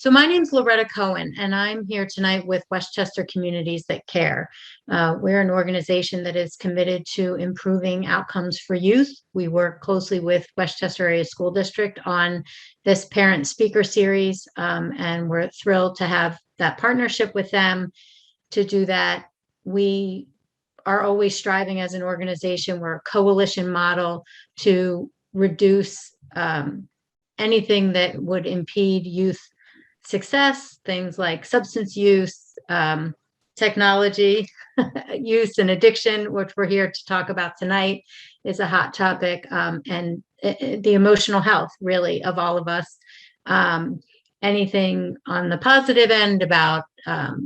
So my name's Loretta Cohen, and I'm here tonight with Westchester Communities That Care. We're an organization that is committed to improving outcomes for youth. We work closely with Westchester Area School District on this parent speaker series, and we're thrilled to have that partnership with them. To do that, we are always striving as an organization. We're a coalition model to reduce anything that would impede youth success, things like substance use, technology use and addiction, which we're here to talk about tonight, is a hot topic, and the emotional health, really, of all of us. Anything on the positive end about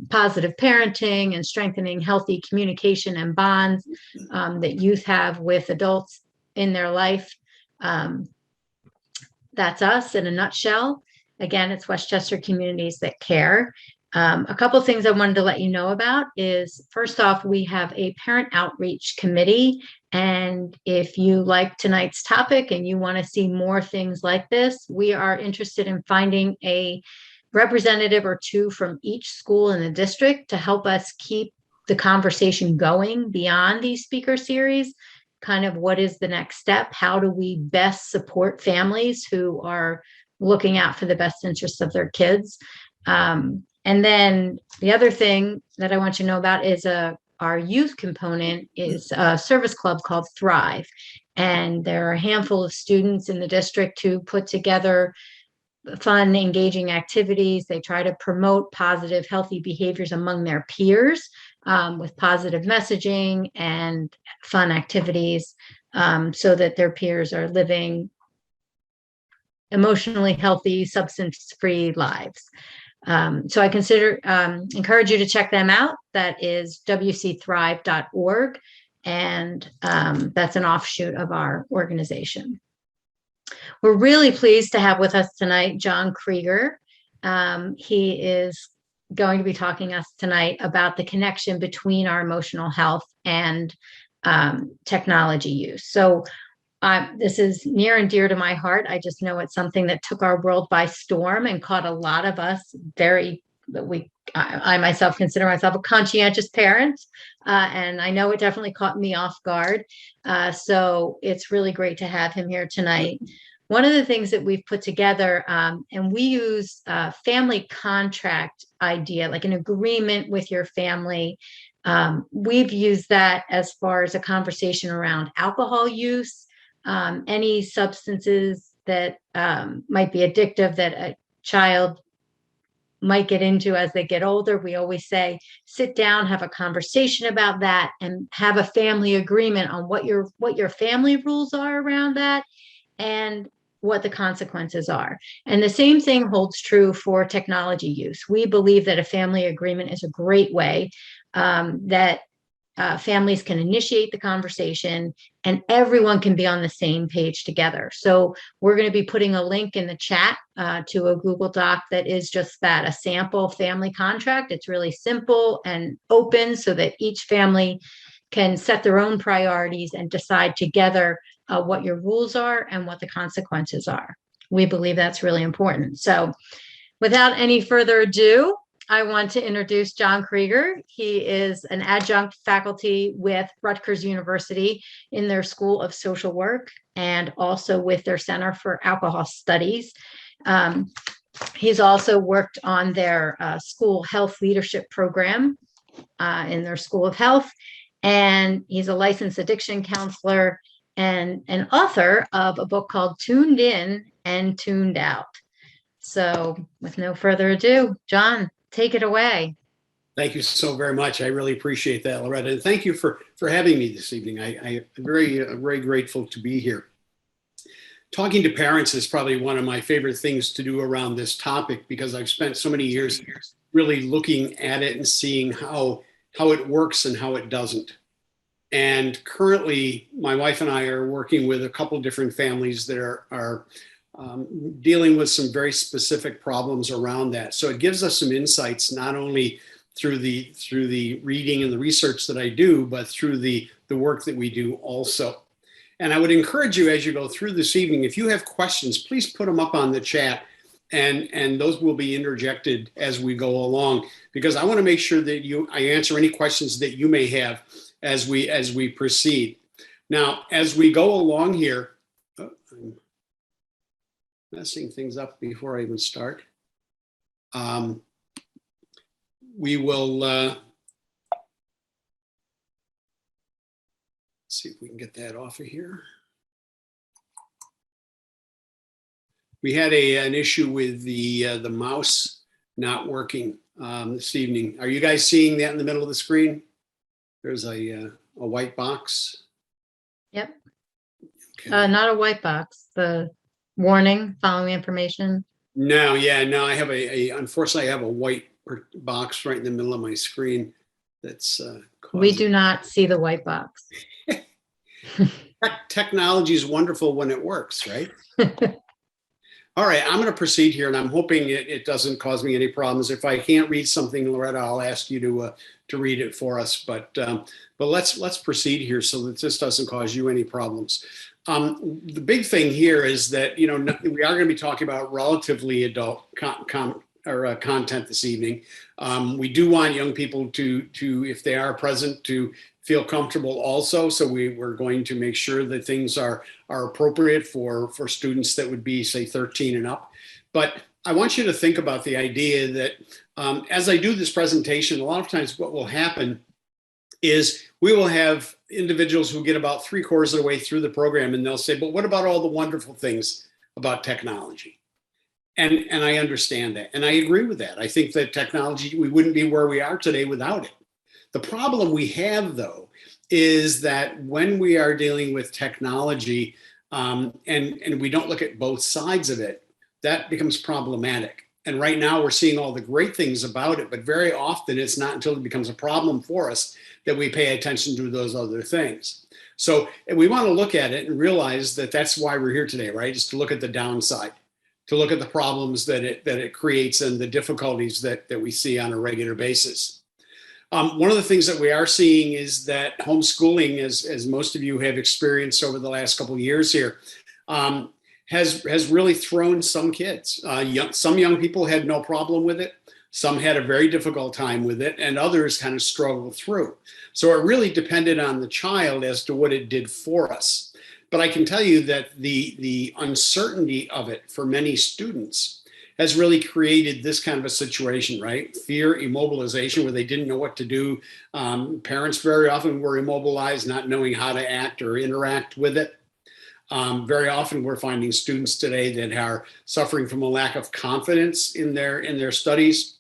positive parenting and strengthening healthy communication and bonds that youth have with adults in their life. That's us in a nutshell. Again, it's Westchester Communities That Care. A couple of things I wanted to let you know about is, first off, we have a parent outreach committee. And if you like tonight's topic and you want to see more things like this, we are interested in finding a representative or two from each school in the district to help us keep the conversation going beyond these speaker series. Kind of what is the next step? How do we best support families who are looking out for the best interests of their kids? And then the other thing that I want you to know about is our youth component is a service club called Thrive. And there are a handful of students in the district who put together fun, engaging activities. They try to promote positive, healthy behaviors among their peers with positive messaging and fun activities so that their peers are living emotionally healthy, substance-free lives. So I encourage you to check them out. That is wcthrive.org, and that's an offshoot of our organization. We're really pleased to have with us tonight John Krieger. He is going to be talking to us tonight about the connection between our emotional health and technology use. So this is near and dear to my heart. I just know it's something that took our world by storm and caught a lot of us I myself consider myself a conscientious parent, and I know it definitely caught me off guard. So it's really great to have him here tonight. One of the things that we've put together, and we use a family contract idea, like an agreement with your family. We've used that as far as a conversation around alcohol use, any substances that might be addictive that a child might get into as they get older. We always say, sit down, have a conversation about that, and have a family agreement on what your family rules are around that and what the consequences are. And the same thing holds true for technology use. We believe that a family agreement is a great way that families can initiate the conversation and everyone can be on the same page together. So we're going to be putting a link in the chat to a Google Doc that is just that, a sample family contract. It's really simple and open so that each family can set their own priorities and decide together what your rules are and what the consequences are. We believe that's really important. So without any further ado, I want to introduce John Krieger. He is an adjunct faculty with Rutgers University in their School of Social Work and also with their Center for Alcohol Studies. He's also worked on their school health leadership program in their School of Health, and he's a licensed addiction counselor and an author of a book called Tuned In and Tuned Out. So with no further ado, John, take it away. Thank you so very much. I really appreciate that, Loretta. And thank you for having me this evening. I'm very grateful to be here. Talking to parents is probably one of my favorite things to do around this topic because I've spent so many years really looking at it and seeing how it works and how it doesn't. And currently, my wife and I are working with a couple of different families that are dealing with some very specific problems around that. So it gives us some insights, not only through the reading and the research that I do, but through the work that we do also. And I would encourage you as you go through this evening, if you have questions, please put them up on the chat and those will be interjected as we go along, because I want to make sure that I answer any questions that you may have as we proceed. Now, as we go along here, I'm messing things up before I even start. We will see if we can get that off of here. We had an issue with the mouse not working this evening. Are you guys seeing that in the middle of the screen? There's a white box. Yep. Okay. Not a white box. The warning, following information. No, yeah, no. I have unfortunately, I have a white box right in the middle of my screen. That's we do not see the white box. Technology is wonderful when it works, right? All right, I'm going to proceed here, and I'm hoping it doesn't cause me any problems. If I can't read something, Loretta, I'll ask you to read it for us. But let's proceed here so that this doesn't cause you any problems. The big thing here is that we are going to be talking about relatively adult content this evening. We do want young people to, if they are present, to feel comfortable also. So we're going to make sure that things are appropriate for students that would be, say, 13 and up. But I want you to think about the idea that as I do this presentation, a lot of times what will happen is we will have individuals who get about 3/4 of the way through the program, and they'll say, but what about all the wonderful things about technology? And I understand that. And I agree with that. I think that technology, we wouldn't be where we are today without it. The problem we have, though, is that when we are dealing with technology and we don't look at both sides of it, that becomes problematic. And right now we're seeing all the great things about it, but very often it's not until it becomes a problem for us that we pay attention to those other things. So we want to look at it and realize that that's why we're here today, right? Is to look at the downside, to look at the problems that it creates and the difficulties that we see on a regular basis. One of the things that we are seeing is that homeschooling, as most of you have experienced over the last couple of years here, has really thrown some kids. Some young people had no problem with it. Some had a very difficult time with it, and others kind of struggled through. So it really depended on the child as to what it did for us. But I can tell you that the uncertainty of it for many students has really created this kind of a situation, right? Fear, immobilization, where they didn't know what to do. Parents very often were immobilized, not knowing how to act or interact with it. Very often we're finding students today that are suffering from a lack of confidence in their studies.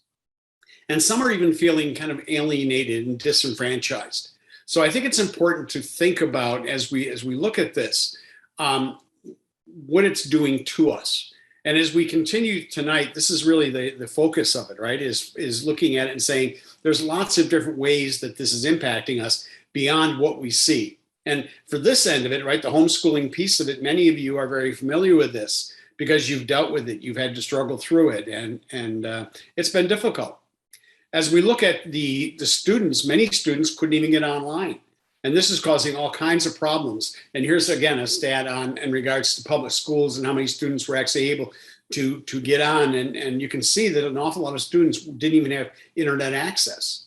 And some are even feeling kind of alienated and disenfranchised. So I think it's important to think about, as we look at this, what it's doing to us. And as we continue tonight, this is really the focus of it, right? Is looking at it and saying there's lots of different ways that this is impacting us beyond what we see. And for this end of it, right, the homeschooling piece of it, many of you are very familiar with this because you've dealt with it, you've had to struggle through it, and it's been difficult. As we look at the students, many students couldn't even get online. And this is causing all kinds of problems. And here's, again, a stat in regards to public schools and how many students were actually able to get on. And you can see that an awful lot of students didn't even have internet access.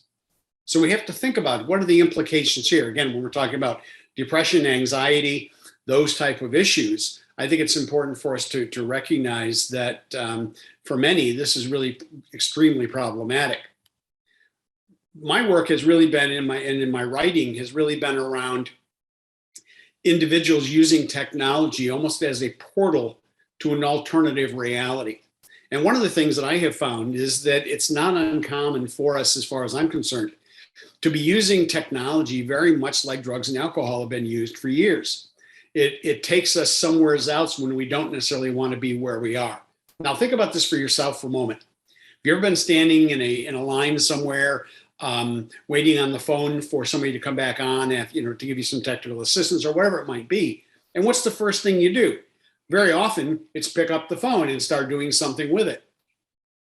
So we have to think about what are the implications here. Again, when we're talking about depression, anxiety, those type of issues, I think it's important for us to recognize that for many, this is really extremely problematic. My work has really been in my writing has really been around individuals using technology almost as a portal to an alternative reality. And one of the things that I have found is that it's not uncommon for us, as far as I'm concerned, to be using technology very much like drugs and alcohol have been used for years. It takes us somewhere else when we don't necessarily want to be where we are. Now think about this for yourself for a moment. Have you ever been standing in a line somewhere, waiting on the phone for somebody to come back on, to give you some technical assistance or whatever it might be? And what's the first thing you do? Very often it's pick up the phone and start doing something with it.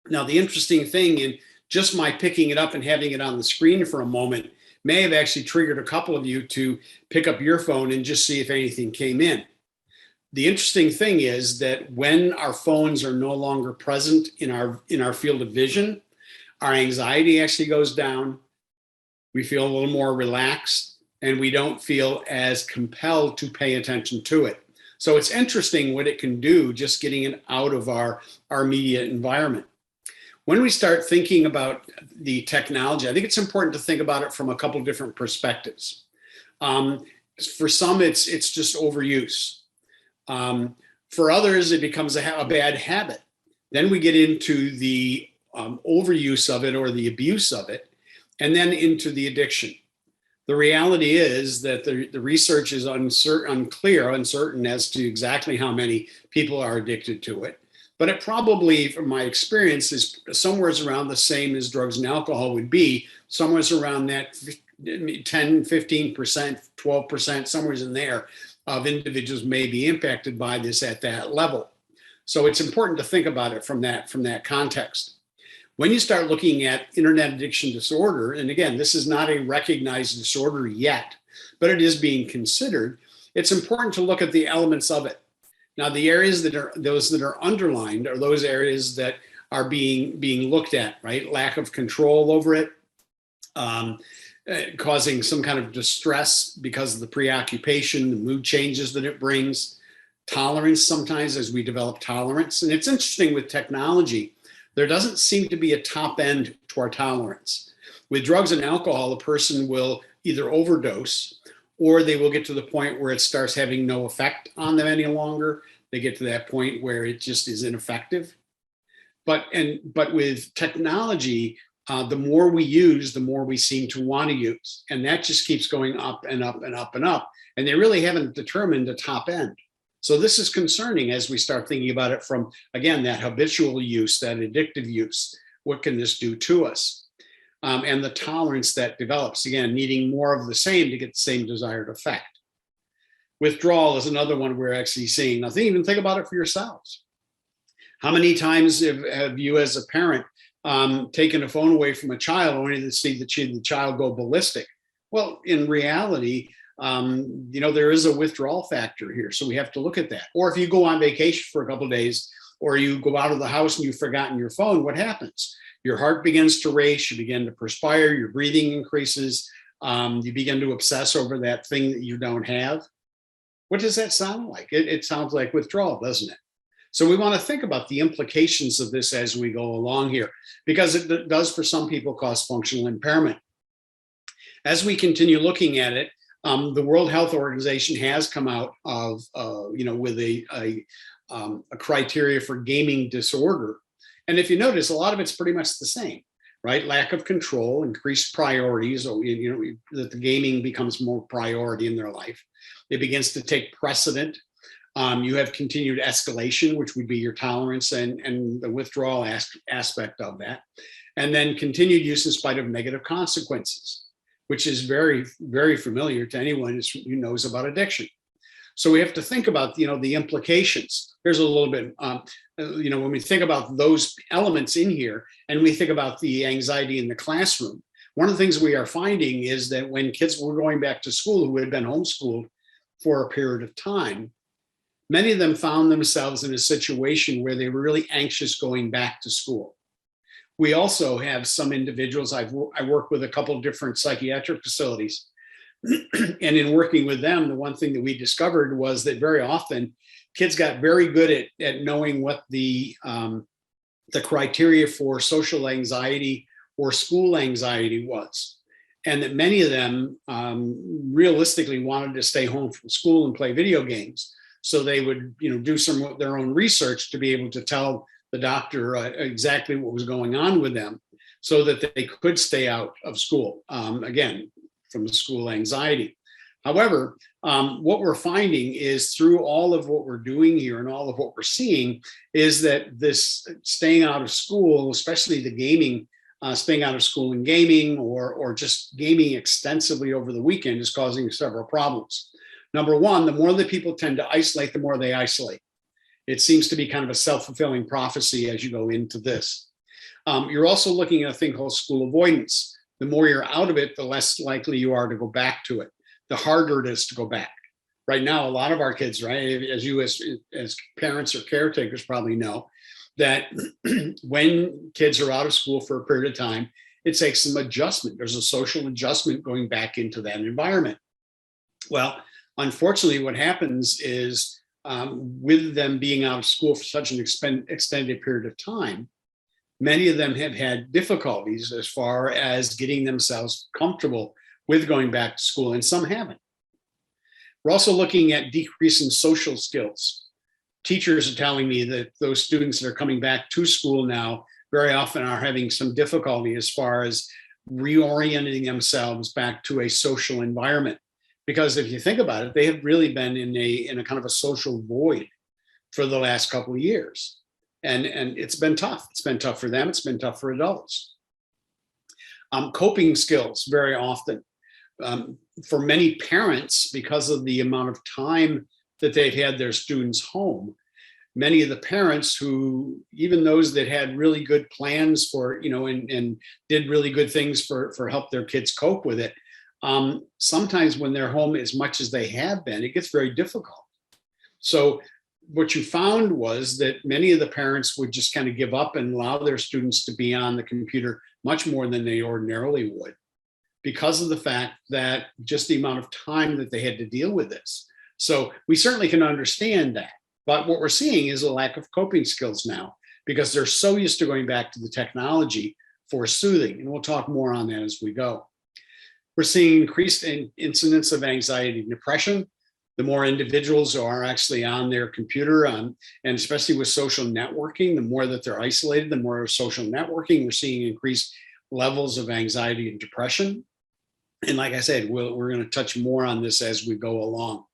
Now, the interesting thing in just my picking it up and having it on the screen for a moment may have actually triggered a couple of you to pick up your phone and just see if anything came in. The interesting thing is that when our phones are no longer present in our field of vision, our anxiety actually goes down. We feel a little more relaxed, and we don't feel as compelled to pay attention to it. So it's interesting what it can do, just getting it out of our immediate environment. When we start thinking about the technology, I think it's important to think about it from a couple different perspectives. For some, it's just overuse. For others, it becomes a bad habit. Then we get into the overuse of it or the abuse of it, and then into the addiction. The reality is that the research is uncertain as to exactly how many people are addicted to it. But it probably, from my experience, is somewhere around the same as drugs and alcohol would be, somewhere around that 10, 15%, 12%, somewhere in there of individuals may be impacted by this at that level. So it's important to think about it from that context. When you start looking at internet addiction disorder, and again, this is not a recognized disorder yet, but it is being considered, it's important to look at the elements of it. Now, the areas that are underlined are those areas that are being looked at, right? Lack of control over it, causing some kind of distress because of the preoccupation, the mood changes that it brings, tolerance sometimes as we develop tolerance. And it's interesting with technology, there doesn't seem to be a top end to our tolerance. With drugs and alcohol, a person will either overdose or they will get to the point where it starts having no effect on them any longer. They get to that point where it just is ineffective. But with technology, the more we use, the more we seem to want to use. And that just keeps going up and up and up and up. And they really haven't determined a top end. So this is concerning as we start thinking about it from, again, that habitual use, that addictive use. What can this do to us? And the tolerance that develops, again, needing more of the same to get the same desired effect. Withdrawal is another one we're actually seeing. Now, even think about it for yourselves. How many times have you as a parent taken a phone away from a child only to see the child go ballistic? Well, in reality, there is a withdrawal factor here. So we have to look at that. Or if you go on vacation for a couple of days, or you go out of the house and you've forgotten your phone, what happens? Your heart begins to race, you begin to perspire, your breathing increases, you begin to obsess over that thing that you don't have. What does that sound like? It sounds like withdrawal, doesn't it? So we want to think about the implications of this as we go along here, because it does for some people cause functional impairment. As we continue looking at it, the World Health Organization has come out of, with a criteria for gaming disorder. And if you notice, a lot of it's pretty much the same, right? Lack of control, increased priorities, that the gaming becomes more priority in their life. It begins to take precedent. You have continued escalation, which would be your tolerance and the withdrawal aspect of that. And then continued use in spite of negative consequences, which is very, very familiar to anyone who knows about addiction. So we have to think about, the implications. Here's a little bit, when we think about those elements in here and we think about the anxiety in the classroom, one of the things we are finding is that when kids were going back to school who had been homeschooled for a period of time, many of them found themselves in a situation where they were really anxious going back to school. We also have some individuals, I work with a couple of different psychiatric facilities, and in working with them, the one thing that we discovered was that very often kids got very good at knowing what the criteria for social anxiety or school anxiety was. And that many of them realistically wanted to stay home from school and play video games. So they would, do some of their own research to be able to tell the doctor exactly what was going on with them so that they could stay out of school, again, from the school anxiety. However, what we're finding is through all of what we're doing here and all of what we're seeing is that this staying out of school, especially the gaming, staying out of school and gaming or just gaming extensively over the weekend is causing several problems. Number one, the more that people tend to isolate, the more they isolate. It seems to be kind of a self-fulfilling prophecy as you go into this. You're also looking at a thing called school avoidance. The more you're out of it, the less likely you are to go back to it. The harder it is to go back. right now, a lot of our kids, right, as you as parents or caretakers probably know, that when kids are out of school for a period of time, it takes some adjustment. There's a social adjustment going back into that environment. Well, unfortunately, what happens is with them being out of school for such an extended period of time, many of them have had difficulties as far as getting themselves comfortable with going back to school, and some haven't. We're also looking at decreasing social skills. Teachers are telling me that those students that are coming back to school now very often are having some difficulty as far as reorienting themselves back to a social environment. Because if you think about it, they have really been in a kind of a social void for the last couple of years. And it's been tough. It's been tough for them. It's been tough for adults. Coping skills very often. For many parents, because of the amount of time that they've had their students home, many of the parents who, even those that had really good plans for, and did really good things for help their kids cope with it, sometimes when they're home as much as they have been, it gets very difficult. So what you found was that many of the parents would just kind of give up and allow their students to be on the computer much more than they ordinarily would, because of the fact that just the amount of time that they had to deal with this. So we certainly can understand that. But what we're seeing is a lack of coping skills now, because they're so used to going back to the technology for soothing. And we'll talk more on that as we go. We're seeing increased incidence of anxiety and depression. The more individuals who are actually on their computer, and especially with social networking, the more that they're isolated, the more social networking, we're seeing increased levels of anxiety and depression. And like I said, we're going to touch more on this as we go along.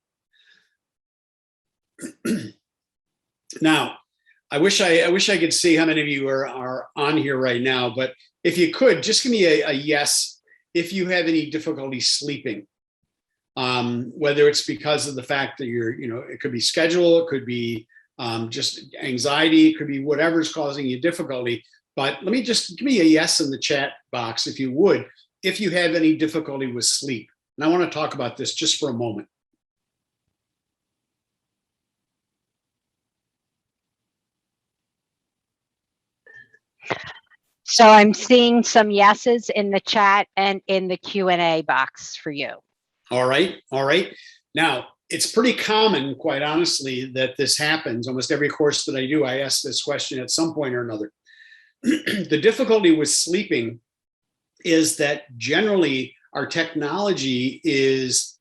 Now, I wish I could see how many of you are on here right now, but if you could, just give me a yes if you have any difficulty sleeping. Whether it's because of the fact that it could be schedule, it could be just anxiety, it could be whatever's causing you difficulty. But let me just give me a yes in the chat box, if you would, if you have any difficulty with sleep. And I want to talk about this just for a moment. So I'm seeing some yeses in the chat and in the Q&A box for you. All right. Now, it's pretty common, quite honestly, that this happens. Almost every course that I do, I ask this question at some point or another. The difficulty with sleeping is that generally our technology is,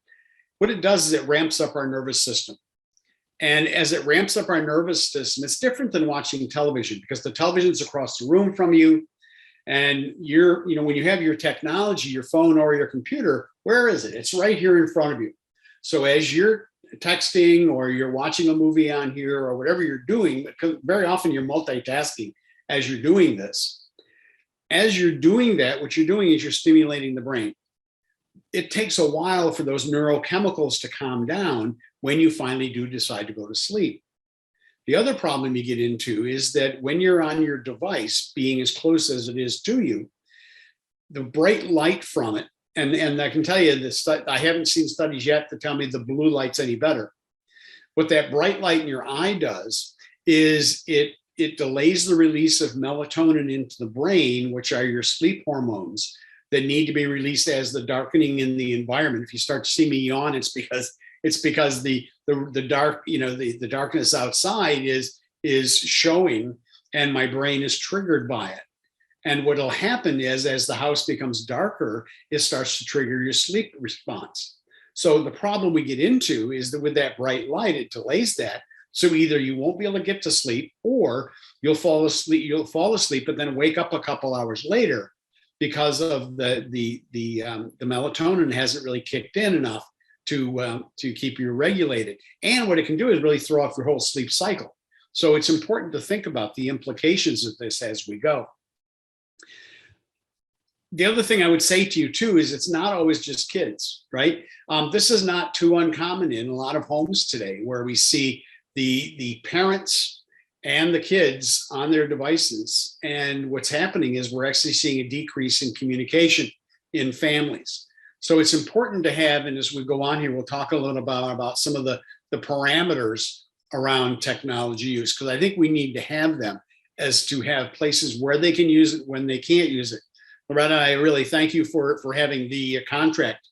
what it does is it ramps up our nervous system. And as it ramps up our nervous system, it's different than watching television, because the television's across the room from you. And when you have your technology, your phone or your computer, where is it? It's right here in front of you. So as you're texting or you're watching a movie on here or whatever you're doing, because very often you're multitasking as you're doing this. As you're doing that, what you're doing is you're stimulating the brain. It takes a while for those neurochemicals to calm down when you finally do decide to go to sleep. The other problem you get into is that when you're on your device, being as close as it is to you, the bright light from it, and I can tell you this, I haven't seen studies yet to tell me the blue light's any better. What that bright light in your eye does is it delays the release of melatonin into the brain, which are your sleep hormones that need to be released as the darkening in the environment. If you start to see me yawn, it's because the dark, the darkness outside is showing, and my brain is triggered by it. And what'll happen is, as the house becomes darker, it starts to trigger your sleep response. So the problem we get into is that with that bright light, it delays that. So either you won't be able to get to sleep, or you'll fall asleep, but then wake up a couple hours later because of the melatonin hasn't really kicked in enough to keep you regulated. And what it can do is really throw off your whole sleep cycle. So it's important to think about the implications of this as we go. The other thing I would say to you too is it's not always just kids, right? This is not too uncommon in a lot of homes today, where we see the parents and the kids on their devices. And what's happening is we're actually seeing a decrease in communication in families. So it's important to have, and as we go on here, we'll talk a little about some of the parameters around technology use, because I think we need to have them as to have places where they can use it, when they can't use it. Loretta, I really thank you for having the contract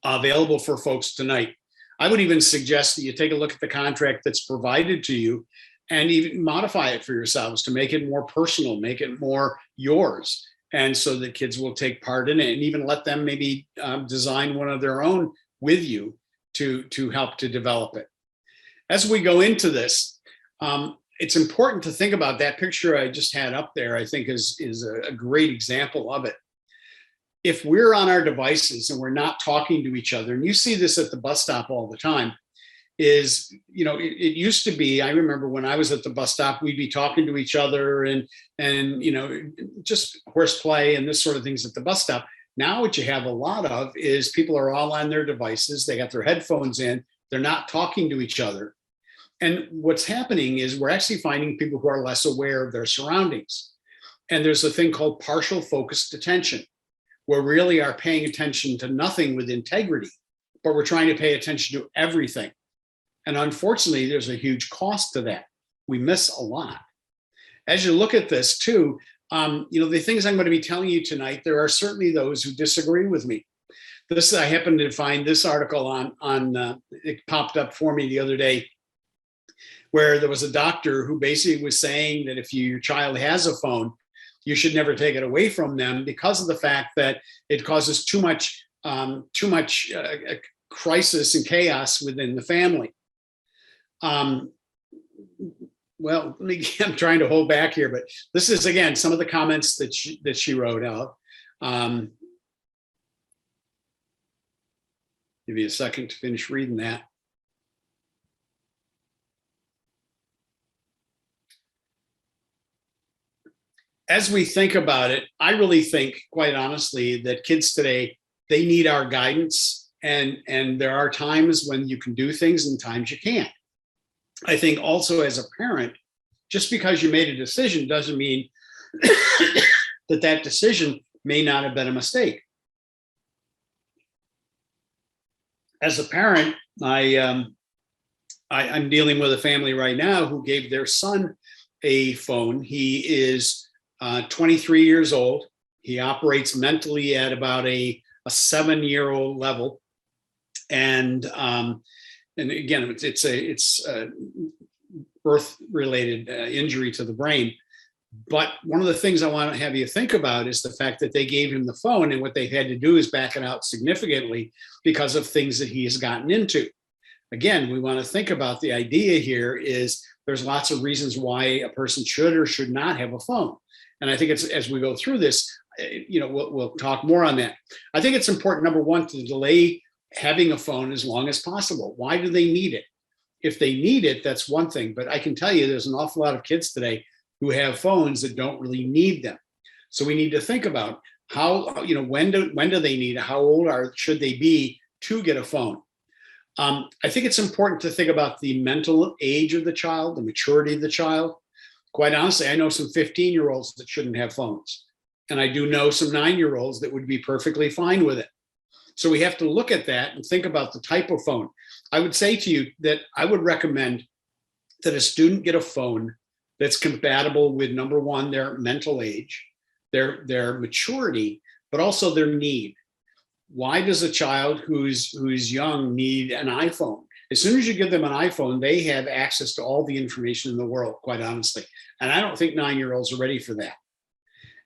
available for folks tonight. I would even suggest that you take a look at the contract that's provided to you and even modify it for yourselves to make it more personal, make it more yours. And so that kids will take part in it, and even let them maybe design one of their own with you to help to develop it. As we go into this, it's important to think about that picture I just had up there. I think is a great example of it. If we're on our devices and we're not talking to each other, and you see this at the bus stop all the time, is, it used to be, I remember when I was at the bus stop, we'd be talking to each other and just horseplay and this sort of things at the bus stop. Now what you have a lot of is people are all on their devices. They got their headphones in. They're not talking to each other. And what's happening is we're actually finding people who are less aware of their surroundings. And there's a thing called partial focused attention, where we really are paying attention to nothing with integrity, but we're trying to pay attention to everything. And unfortunately, there's a huge cost to that. We miss a lot. As you look at this too, the things I'm going to be telling you tonight, there are certainly those who disagree with me. I happened to find this article on it popped up for me the other day, where there was a doctor who basically was saying that if your child has a phone, you should never take it away from them because of the fact that it causes too much crisis and chaos within the family. Well, I'm trying to hold back here, but this is, again, some of the comments that she wrote out. Give me a second to finish reading that. As we think about it, I really think, quite honestly, that kids today, they need our guidance, and there are times when you can do things and times you can't. I think also as a parent, just because you made a decision doesn't mean that decision may not have been a mistake. As a parent, I'm dealing with a family right now who gave their son a phone. He is 23 years old. He operates mentally at about a 7-year-old level. And again, it's a birth-related injury to the brain. But one of the things I want to have you think about is the fact that they gave him the phone, and what they've had to do is back it out significantly because of things that he has gotten into. Again, we want to think about the idea here is there's lots of reasons why a person should or should not have a phone. And I think it's, as we go through this, we'll talk more on that. I think it's important, number one, to delay having a phone as long as possible. Why do they need it? If they need it, that's one thing. But I can tell you there's an awful lot of kids today who have phones that don't really need them. So we need to think about how, when do they need it? How old should they be to get a phone? I think it's important to think about the mental age of the child, the maturity of the child. Quite honestly, I know some 15-year-olds that shouldn't have phones. And I do know some 9-year-olds that would be perfectly fine with it. So we have to look at that and think about the type of phone. I would say to you that I would recommend that a student get a phone that's compatible with, number one, their mental age, their maturity, but also their need. Why does a child who's young need an iPhone? As soon as you give them an iPhone, they have access to all the information in the world, quite honestly. And I don't think 9-year-olds are ready for that.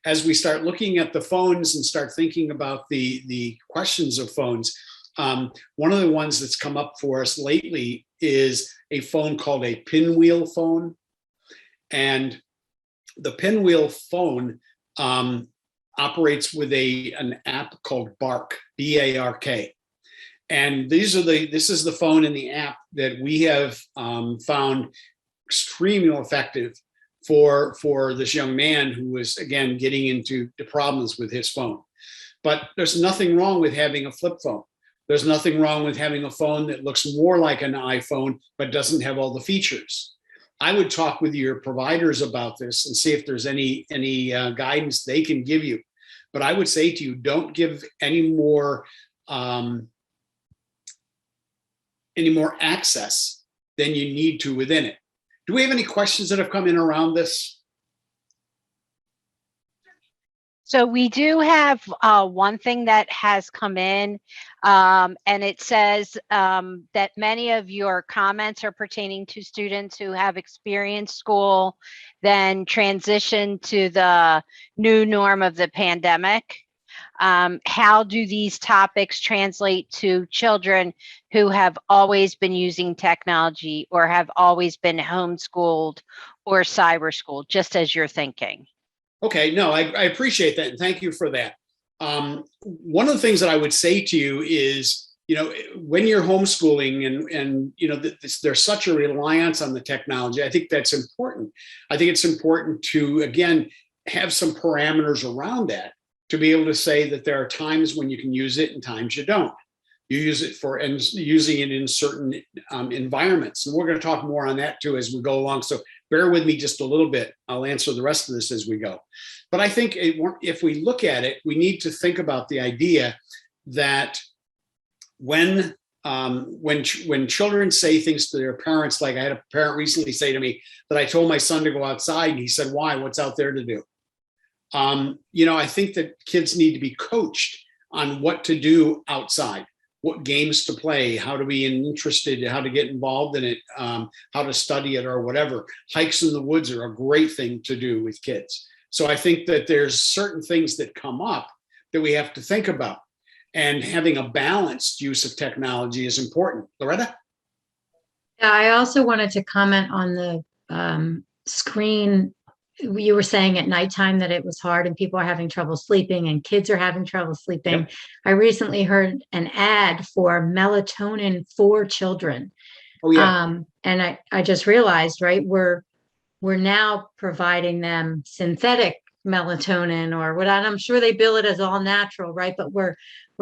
As we start looking at the phones and start thinking about the questions of phones, one of the ones that's come up for us lately is a phone called a pinwheel phone. And the pinwheel phone operates with an app called Bark, B-A-R-K. And this is the phone in the app that we have found extremely effective for this young man who was, again, getting into the problems with his phone. But there's nothing wrong with having a flip phone. There's nothing wrong with having a phone that looks more like an iPhone, but doesn't have all the features. I would talk with your providers about this and see if there's any guidance they can give you. But I would say to you, don't give any more access than you need to within it. Do we have any questions that have come in around this? So we do have one thing that has come in, and it says that many of your comments are pertaining to students who have experienced school, then transitioned to the new norm of the pandemic. How do these topics translate to children who have always been using technology or have always been homeschooled or cyber schooled, just as you're thinking? Okay, no, I appreciate that, and thank you for that. One of the things that I would say to you is, when you're homeschooling and there's such a reliance on the technology, I think that's important. I think it's important to, again, have some parameters around that to be able to say that there are times when you can use it and times you don't. You use it and using it in certain environments. And we're going to talk more on that too as we go along. So bear with me just a little bit. I'll answer the rest of this as we go. But I think if we look at it, we need to think about the idea that when children say things to their parents, like I had a parent recently say to me that I told my son to go outside, and he said, "Why? What's out there to do?" I think that kids need to be coached on what to do outside, what games to play, how to be interested, how to get involved in it, how to study it or whatever. Hikes in the woods are a great thing to do with kids. So I think that there's certain things that come up that we have to think about. And having a balanced use of technology is important. Loretta? Yeah, I also wanted to comment on the screen. You were saying at nighttime that it was hard and people are having trouble sleeping and kids are having trouble sleeping. Yep. I recently heard an ad for melatonin for children. Oh, yeah. And I just realized, right, we're now providing them synthetic melatonin or what, and I'm sure they bill it as all natural, right? But we're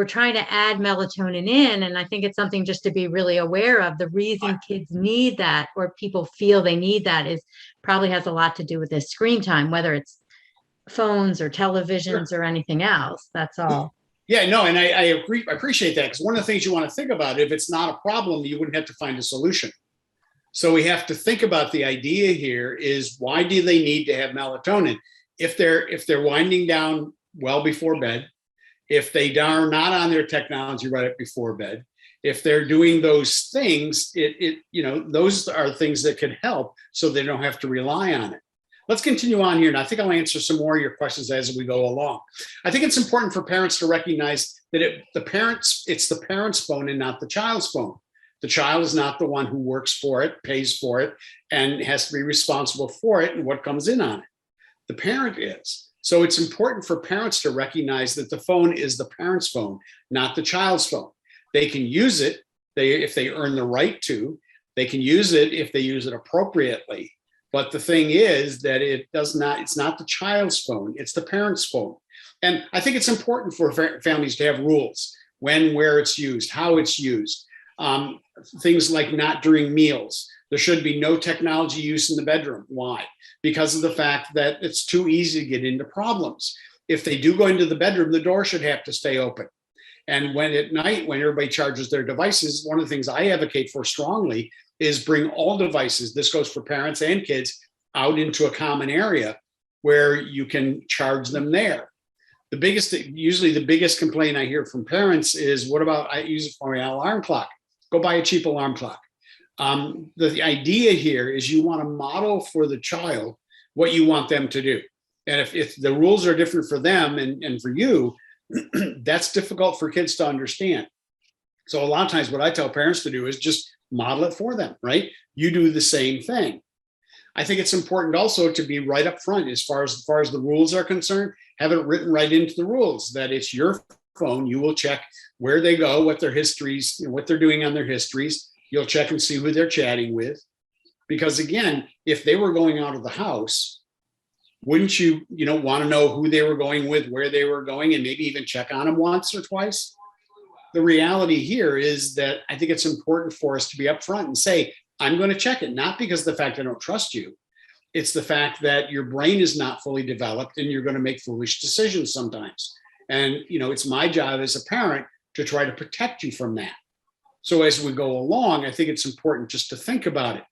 trying to add melatonin in, and I think it's something just to be really aware of. The reason kids need that, or people feel they need that, is probably has a lot to do with this screen time, whether it's phones or televisions or anything else. That's all. Yeah, no, and I agree. I appreciate that, because one of the things you want to think about, if it's not a problem, you wouldn't have to find a solution. So we have to think about the idea here is, why do they need to have melatonin? If they're winding down well before bed, if they are not on their technology right up before bed, if they're doing those things, those are things that could help so they don't have to rely on it. Let's continue on here. And I think I'll answer some more of your questions as we go along. I think it's important for parents to recognize that it's the parent's phone and not the child's phone. The child is not the one who works for it, pays for it, and has to be responsible for it and what comes in on it. The parent is. So it's important for parents to recognize that the phone is the parent's phone, not the child's phone. They can use it if they earn the right to. They can use it if they use it appropriately. But the thing is that it's not the child's phone, it's the parent's phone. And I think it's important for families to have rules: when, where it's used, how it's used. Things like not during meals. There should be no technology use in the bedroom. Why? Because of the fact that it's too easy to get into problems. If they do go into the bedroom, the door should have to stay open. And when at night, when everybody charges their devices, one of the things I advocate for strongly is bring all devices, this goes for parents and kids, out into a common area where you can charge them there. Usually the biggest complaint I hear from parents is, what about, I use it for my alarm clock. Go buy a cheap alarm clock. The idea here is you want to model for the child what you want them to do. And if the rules are different for them and for you, that's difficult for kids to understand. So a lot of times what I tell parents to do is just model it for them, right? You do the same thing. I think it's important also to be right up front as far as the rules are concerned. Have it written right into the rules that it's your phone. You will check where they go, what their histories, what they're doing on their histories. You'll check and see who they're chatting with. Because again, if they were going out of the house, wouldn't you want to know who they were going with, where they were going, and maybe even check on them once or twice? The reality here is that I think it's important for us to be upfront and say, I'm going to check it, not because of the fact I don't trust you. It's the fact that your brain is not fully developed and you're going to make foolish decisions sometimes. And, it's my job as a parent to try to protect you from that. So as we go along, I think it's important just to think about it.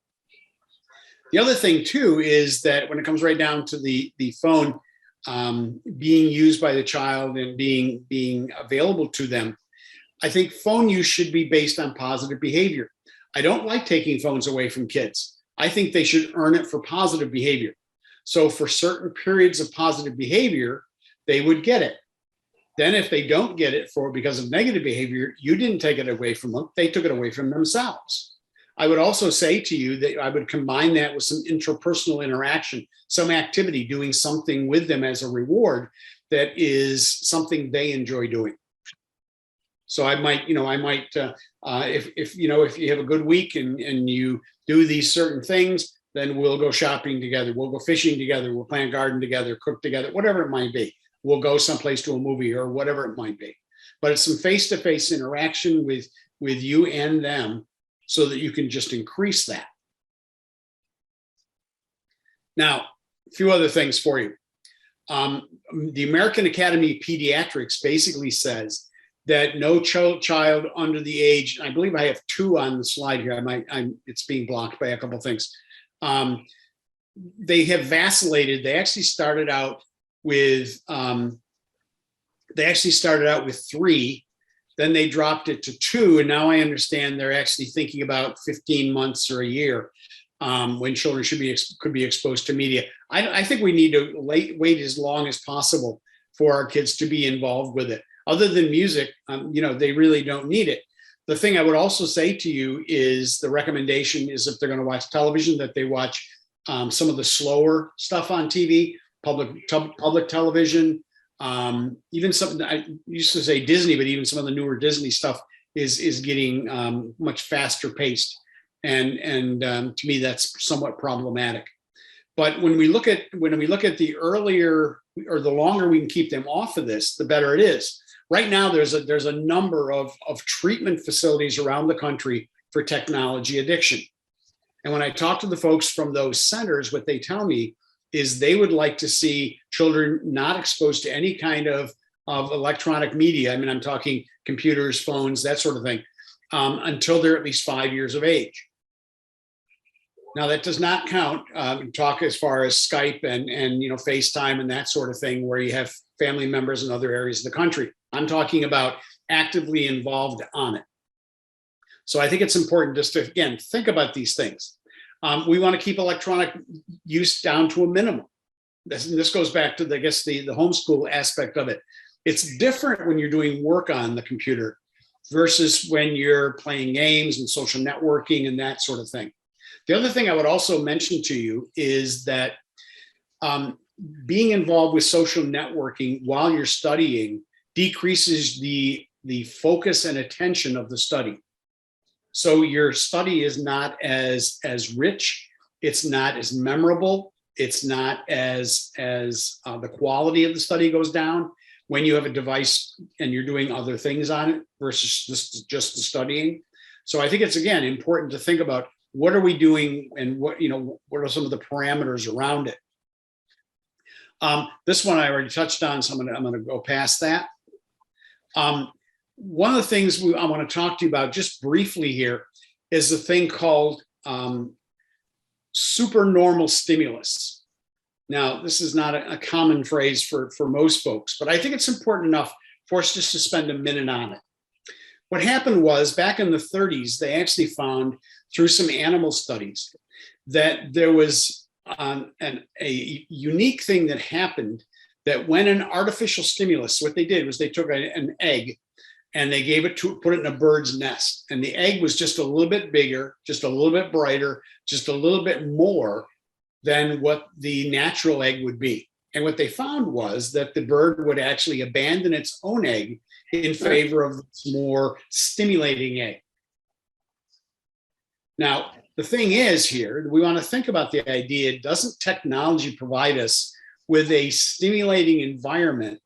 The other thing too is that when it comes right down to the phone being used by the child and being available to them, I think phone use should be based on positive behavior. I don't like taking phones away from kids. I think they should earn it for positive behavior. So for certain periods of positive behavior, they would get it. Then if they don't get it because of negative behavior, you didn't take it away from them. They took it away from themselves. I would also say to you that I would combine that with some interpersonal interaction, some activity, doing something with them as a reward that is something they enjoy doing. So I might, if you have a good week and you do these certain things, then we'll go shopping together. We'll go fishing together. We'll plant a garden together, cook together, whatever it might be. We'll go someplace to a movie or whatever it might be. But it's some face-to-face interaction with you and them so that you can just increase that. Now, a few other things for you. The American Academy of Pediatrics basically says that no child under the age, I believe I have 2 on the slide here. It's being blocked by a couple of things. They have vacillated. They actually started out with 3, then they dropped it to 2, and now I understand they're actually thinking about 15 months or a year when children could be exposed to media. I think we need to wait as long as possible for our kids to be involved with it. Other than music, they really don't need it. The thing I would also say to you is the recommendation is if they're going to watch television, that they watch some of the slower stuff on TV, public television, even something I used to say Disney, but even some of the newer Disney stuff is getting much faster paced, and to me that's somewhat problematic. But when we look at the earlier or the longer we can keep them off of this, the better it is. Right now, there's a number of treatment facilities around the country for technology addiction, and when I talk to the folks from those centers, what they tell me is they would like to see children not exposed to any kind of electronic media. I mean, I'm talking computers, phones, that sort of thing, until they're at least 5 years of age. Now, that does not count talk as far as Skype and FaceTime and that sort of thing, where you have family members in other areas of the country. I'm talking about actively involved on it. So I think it's important just to, again, think about these things. We want to keep electronic use down to a minimum. This goes back to, I guess, the homeschool aspect of it. It's different when you're doing work on the computer versus when you're playing games and social networking and that sort of thing. The other thing I would also mention to you is that being involved with social networking while you're studying decreases the focus and attention of the study. So your study is not as rich, it's not as memorable, it's not as the quality of the study goes down when you have a device and you're doing other things on it versus just the studying. So I think it's, again, important to think about what are we doing and what are some of the parameters around it. This one I already touched on, so I'm gonna go past that. One of the things I want to talk to you about just briefly here is a thing called supernormal stimulus. Now, this is not a common phrase for most folks, but I think it's important enough for us just to spend a minute on it. What happened was, back in the 30s, they actually found through some animal studies that there was a unique thing that happened, that when an artificial stimulus, what they did was they took an egg and they put it in a bird's nest. And the egg was just a little bit bigger, just a little bit brighter, just a little bit more than what the natural egg would be. And what they found was that the bird would actually abandon its own egg in favor of this more stimulating egg. Now, the thing is here, we want to think about the idea, doesn't technology provide us with a stimulating environment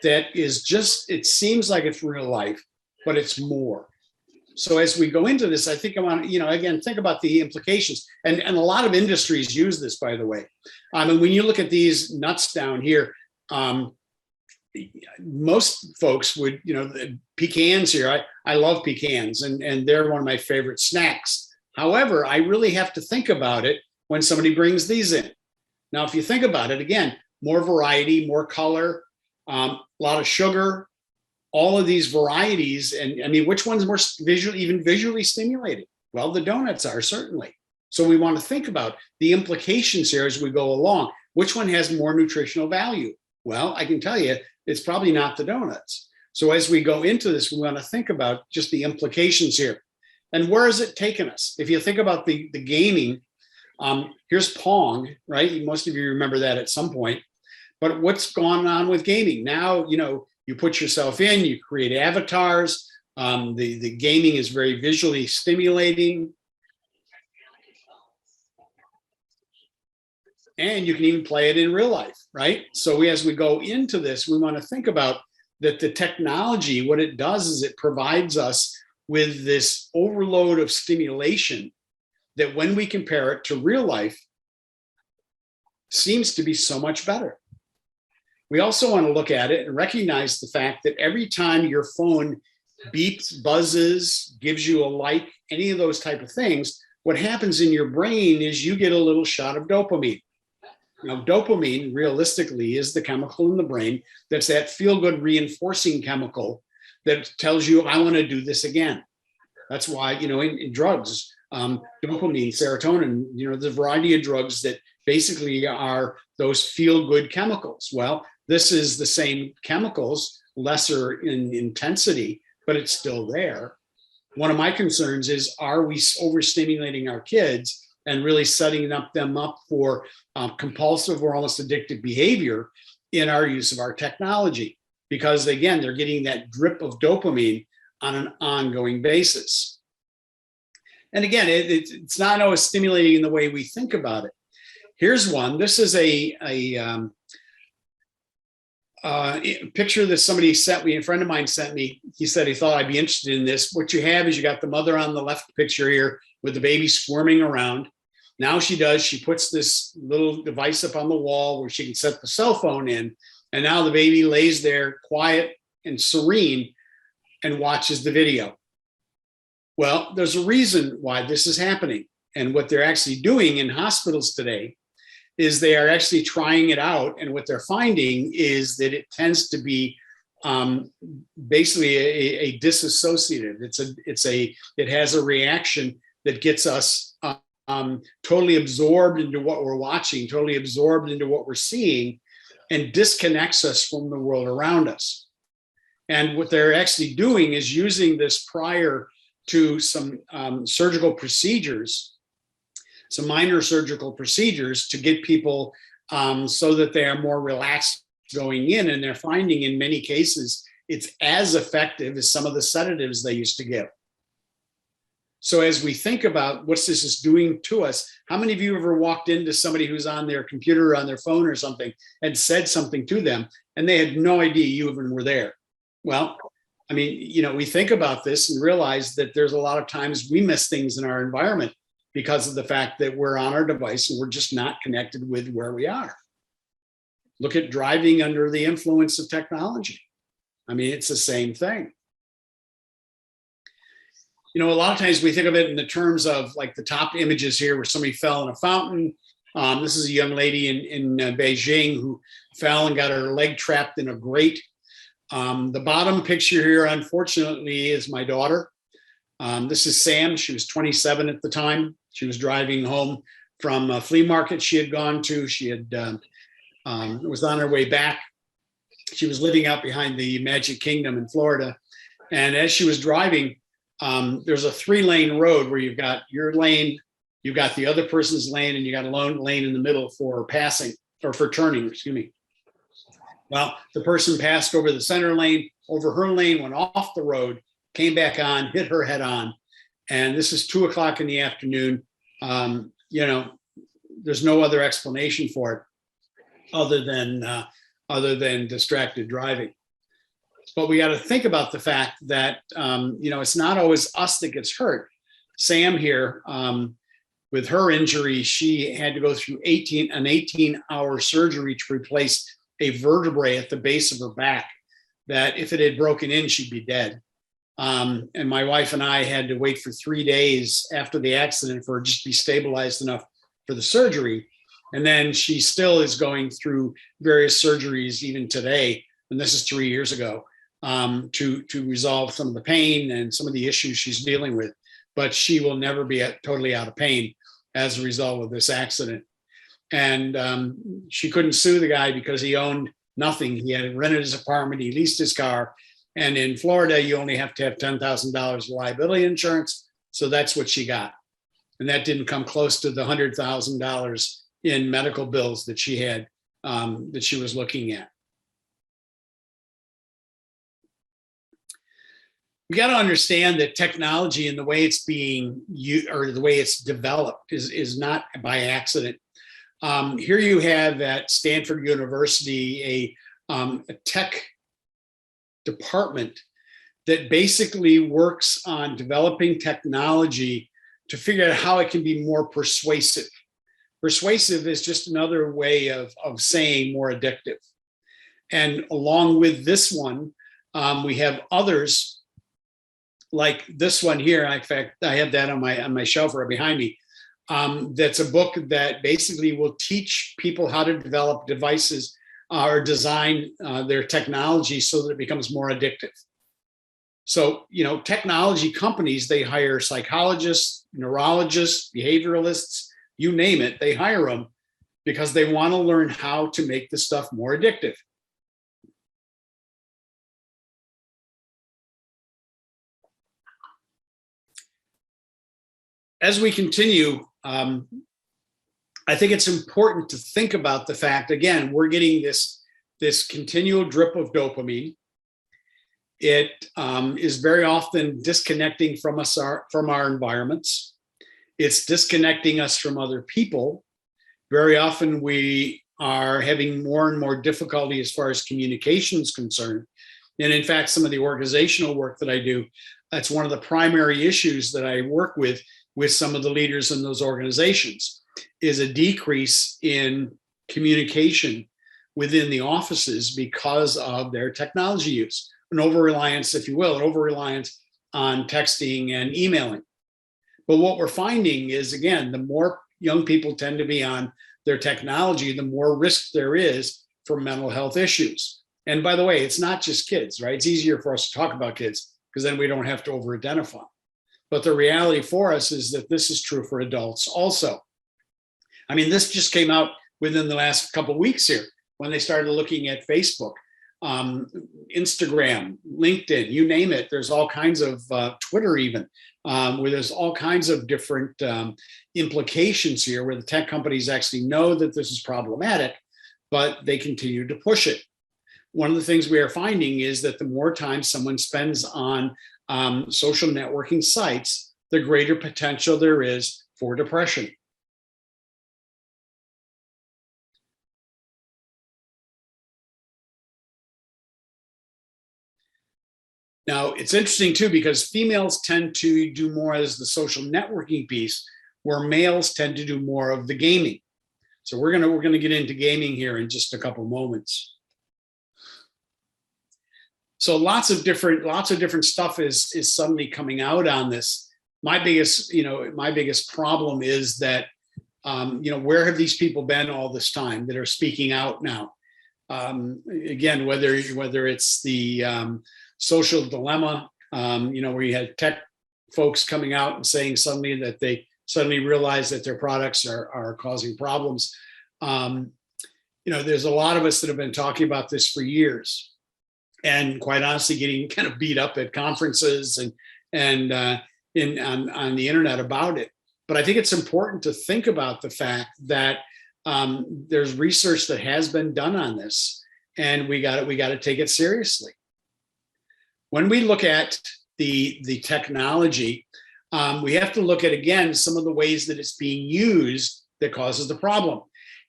that is just, it seems like it's real life, but it's more. So as we go into this, I think I want to, again, think about the implications. And a lot of industries use this, by the way. And when you look at these nuts down here, most folks would, the pecans here, I love pecans, and they're one of my favorite snacks. However, I really have to think about it when somebody brings these in. Now, if you think about it, again, more variety, more color, a lot of sugar, all of these varieties. And I mean, which one's more visually stimulating? Well, the donuts are, certainly. So we want to think about the implications here as we go along. Which one has more nutritional value? Well, I can tell you, it's probably not the donuts. So as we go into this, we want to think about just the implications here. And where has it taken us? If you think about the gaming, here's Pong, right? Most of you remember that at some point. But what's gone on with gaming? Now, you put yourself in, you create avatars. The gaming is very visually stimulating. And you can even play it in real life, right? So as we go into this, we want to think about that the technology, what it does is it provides us with this overload of stimulation that when we compare it to real life, seems to be so much better. We also want to look at it and recognize the fact that every time your phone beeps, buzzes, gives you a like, any of those type of things, what happens in your brain is you get a little shot of dopamine. Now, dopamine realistically is the chemical in the brain that's that feel-good reinforcing chemical that tells you, I want to do this again. That's why, in drugs, dopamine, serotonin, there's a variety of drugs that basically are those feel-good chemicals. Well, this is the same chemicals, lesser in intensity, but it's still there. One of my concerns is, are we overstimulating our kids and really setting them up for compulsive or almost addictive behavior in our use of our technology? Because again, they're getting that drip of dopamine on an ongoing basis. And again, it's not always stimulating in the way we think about it. Here's one. This is a picture that somebody sent me, a friend of mine sent me. He said he thought I'd be interested in this. What you have is you got the mother on the left picture here with the baby squirming around. Now she puts this little device up on the wall where she can set the cell phone in. And now the baby lays there quiet and serene and watches the video. Well, there's a reason why this is happening. And what they're actually doing in hospitals today is they are actually trying it out. And what they're finding is that it tends to be basically a disassociative. It has a reaction that gets us totally absorbed into what we're watching, totally absorbed into what we're seeing, and disconnects us from the world around us. And what they're actually doing is using this prior to some surgical procedures, some minor surgical procedures, to get people so that they are more relaxed going in. And they're finding in many cases it's as effective as some of the sedatives they used to give. So as we think about what this is doing to us, how many of you ever walked into somebody who's on their computer or on their phone or something and said something to them and they had no idea you even were there? Well, I mean, we think about this and realize that there's a lot of times we miss things in our environment because of the fact that we're on our device and we're just not connected with where we are. Look at driving under the influence of technology. I mean, it's the same thing. A lot of times we think of it in the terms of like the top images here where somebody fell in a fountain. This is a young lady in Beijing who fell and got her leg trapped in a grate. The bottom picture here, unfortunately, is my daughter. This is Sam. She was 27 at the time. She was driving home from a flea market she had gone to. She had was on her way back. She was living out behind the Magic Kingdom in Florida. And as she was driving, there's a 3-lane road where you've got your lane, you've got the other person's lane, and you got a lane in the middle for passing or for turning, excuse me. Well, the person passed over the center lane, over her lane, went off the road, came back on, hit her head on. And this is 2:00 in the afternoon. There's no other explanation for it other than distracted driving. But we got to think about the fact that, it's not always us that gets hurt. Sam here, with her injury, she had to go through an 18-hour surgery to replace a vertebrae at the base of her back, that if it had broken in, she'd be dead. And my wife and I had to wait for 3 days after the accident for her just to be stabilized enough for the surgery. And then she still is going through various surgeries even today, and this is 3 years ago, to resolve some of the pain and some of the issues she's dealing with. But she will never be totally out of pain as a result of this accident. And she couldn't sue the guy because he owned nothing. He had rented his apartment, he leased his car. And in Florida, you only have to have $10,000 liability insurance. So that's what she got. And that didn't come close to the $100,000 in medical bills that she had, that she was looking at. You got to understand that technology and the way it's being used, or the way it's developed, is not by accident. Here you have at Stanford University a tech department that basically works on developing technology to figure out how it can be more persuasive. Persuasive is just another way of saying more addictive. And along with this one, we have others like this one here. In fact, I have that on my shelf right behind me. That's a book that basically will teach people how to develop devices or design their technology so that it becomes more addictive. So, technology companies, they hire psychologists, neurologists, behavioralists, you name it, they hire them because they want to learn how to make the stuff more addictive. As we continue, I think it's important to think about the fact, again, we're getting this continual drip of dopamine. It is very often disconnecting from us, from our environments. It's disconnecting us from other people. Very often we are having more and more difficulty as far as communication is concerned. And in fact, some of the organizational work that I do, that's one of the primary issues that I work with some of the leaders in those organizations, is a decrease in communication within the offices because of their technology use, an over-reliance, if you will, an over-reliance on texting and emailing. But what we're finding is, again, the more young people tend to be on their technology, the more risk there is for mental health issues. And by the way, it's not just kids, right? It's easier for us to talk about kids because then we don't have to over-identify. But the reality for us is that this is true for adults also. I mean, this just came out within the last couple of weeks here when they started looking at Facebook, Instagram, LinkedIn, you name it. There's all kinds of Twitter even, where there's all kinds of different implications here where the tech companies actually know that this is problematic, but they continue to push it. One of the things we are finding is that the more time someone spends on social networking sites, the greater potential there is for depression. Now, it's interesting too, because females tend to do more as the social networking piece, where males tend to do more of the gaming. So we're gonna get into gaming here in just a couple moments. So lots of different stuff is suddenly coming out on this. My biggest problem is that where have these people been all this time that are speaking out now? Again, whether it's the social dilemma, where you had tech folks coming out and saying suddenly that they suddenly realize that their products are causing problems. There's a lot of us that have been talking about this for years, and quite honestly, getting kind of beat up at conferences and on the internet about it. But I think it's important to think about the fact that there's research that has been done on this, and we got to take it seriously. When we look at the technology, we have to look at, again, some of the ways that it's being used that causes the problem.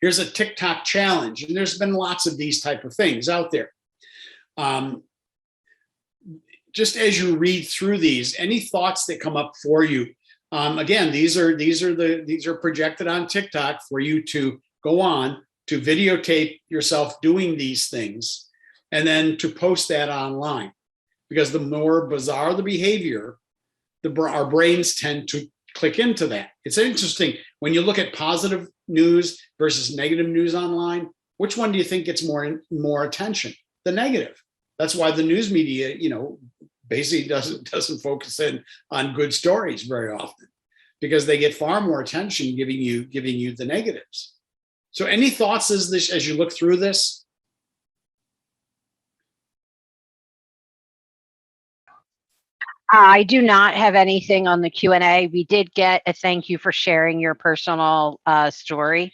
Here's a TikTok challenge, and there's been lots of these type of things out there. just as you read through these, any thoughts that come up for you? Again, these are projected on TikTok for you to go on to videotape yourself doing these things and then to post that online. Because the more bizarre the behavior, our brains tend to click into that. It's interesting when you look at positive news versus negative news online. Which one do you think gets more attention? The negative. That's why the news media, basically doesn't focus in on good stories very often, because they get far more attention giving you the negatives. So, any thoughts as you look through this? I do not have anything on the Q&A. We did get a thank you for sharing your personal story.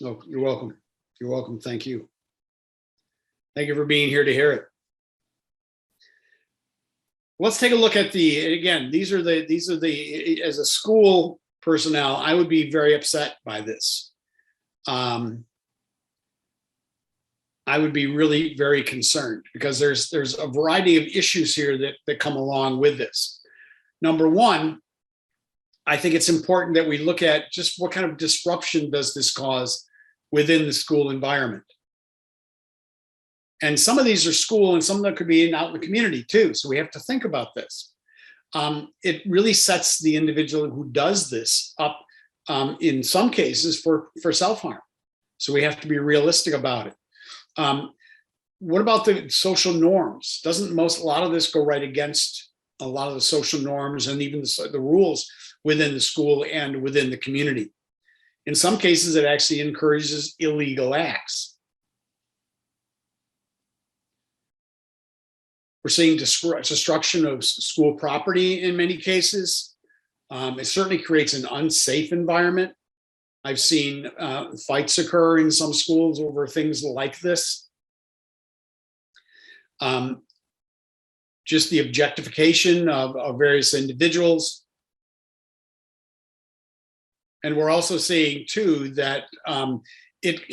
Oh, you're welcome. You're welcome. Thank you. Thank you for being here to hear it. Let's take a look at these are the, as a school personnel, I would be very upset by this. I would be really very concerned because there's a variety of issues here that come along with this. Number one, I think it's important that we look at just what kind of disruption does this cause within the school environment. And some of these are school and some of them could be out in the community too. So we have to think about this. It really sets the individual who does this up in some cases for self-harm. So we have to be realistic about it. What about the social norms? Doesn't a lot of this go right against a lot of the social norms and even the rules within the school and within the community? In some cases, it actually encourages illegal acts. We're seeing destruction of school property in many cases. It certainly creates an unsafe environment. I've seen fights occur in some schools over things like this. Just the objectification of various individuals. And we're also seeing too that it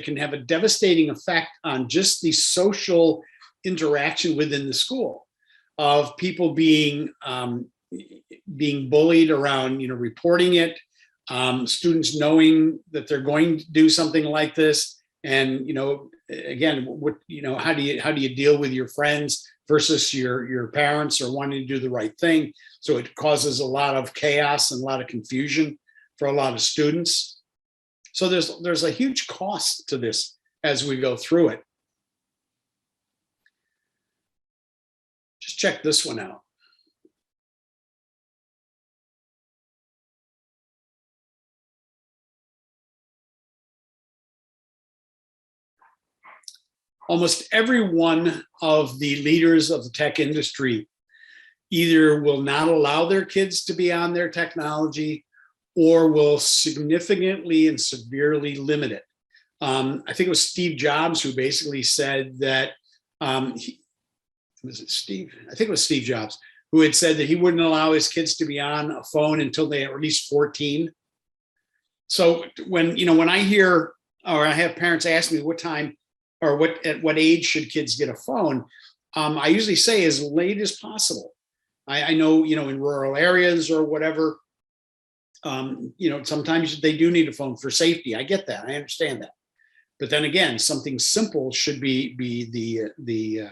can have a devastating effect on just the social interaction within the school of people being bullied around, reporting it. Students knowing that they're going to do something like this, and again, how do you deal with your friends versus your parents or wanting to do the right thing? So it causes a lot of chaos and a lot of confusion for a lot of students. So there's a huge cost to this as we go through it. Just check this one out. Almost every one of the leaders of the tech industry either will not allow their kids to be on their technology or will significantly and severely limit it. I think it was Steve Jobs who basically said that, was it Steve? I think it was Steve Jobs who had said that he wouldn't allow his kids to be on a phone until they are at least 14. So when I hear, or I have parents ask me what time or at what age should kids get a phone, I usually say as late as possible. I know, in rural areas or whatever, sometimes they do need a phone for safety. I get that. I understand that. But then again, something simple should be the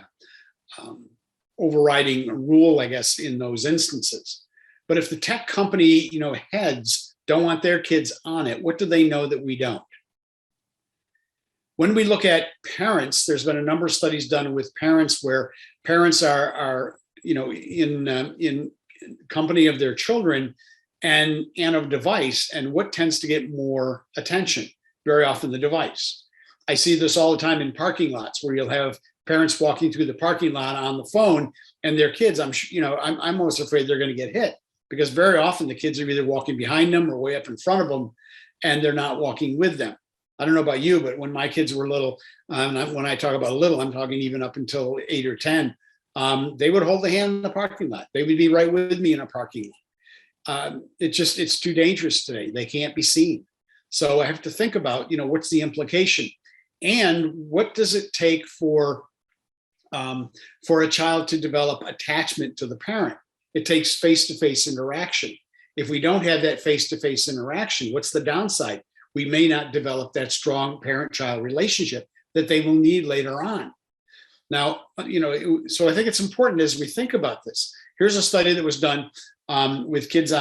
overriding rule, I guess, in those instances. But if the tech company, heads don't want their kids on it, what do they know that we don't? When we look at parents, there's been a number of studies done with parents where parents are in company of their children and a device, and what tends to get more attention? Very often the device. I see this all the time in parking lots where you'll have parents walking through the parking lot on the phone and their kids, I'm almost afraid they're going to get hit because very often the kids are either walking behind them or way up in front of them and they're not walking with them. I don't know about you, but when my kids were little, when I talk about little, I'm talking even up until 8 or 10, they would hold the hand in the parking lot. They would be right with me in a parking lot. It's too dangerous today. They can't be seen. So I have to think about, what's the implication and what does it take for for a child to develop attachment to the parent. It takes face-to-face interaction. If we don't have that face-to-face interaction, what's the downside? We may not develop that strong parent-child relationship that they will need later on. Now, so I think it's important as we think about this. Here's a study that was done with kids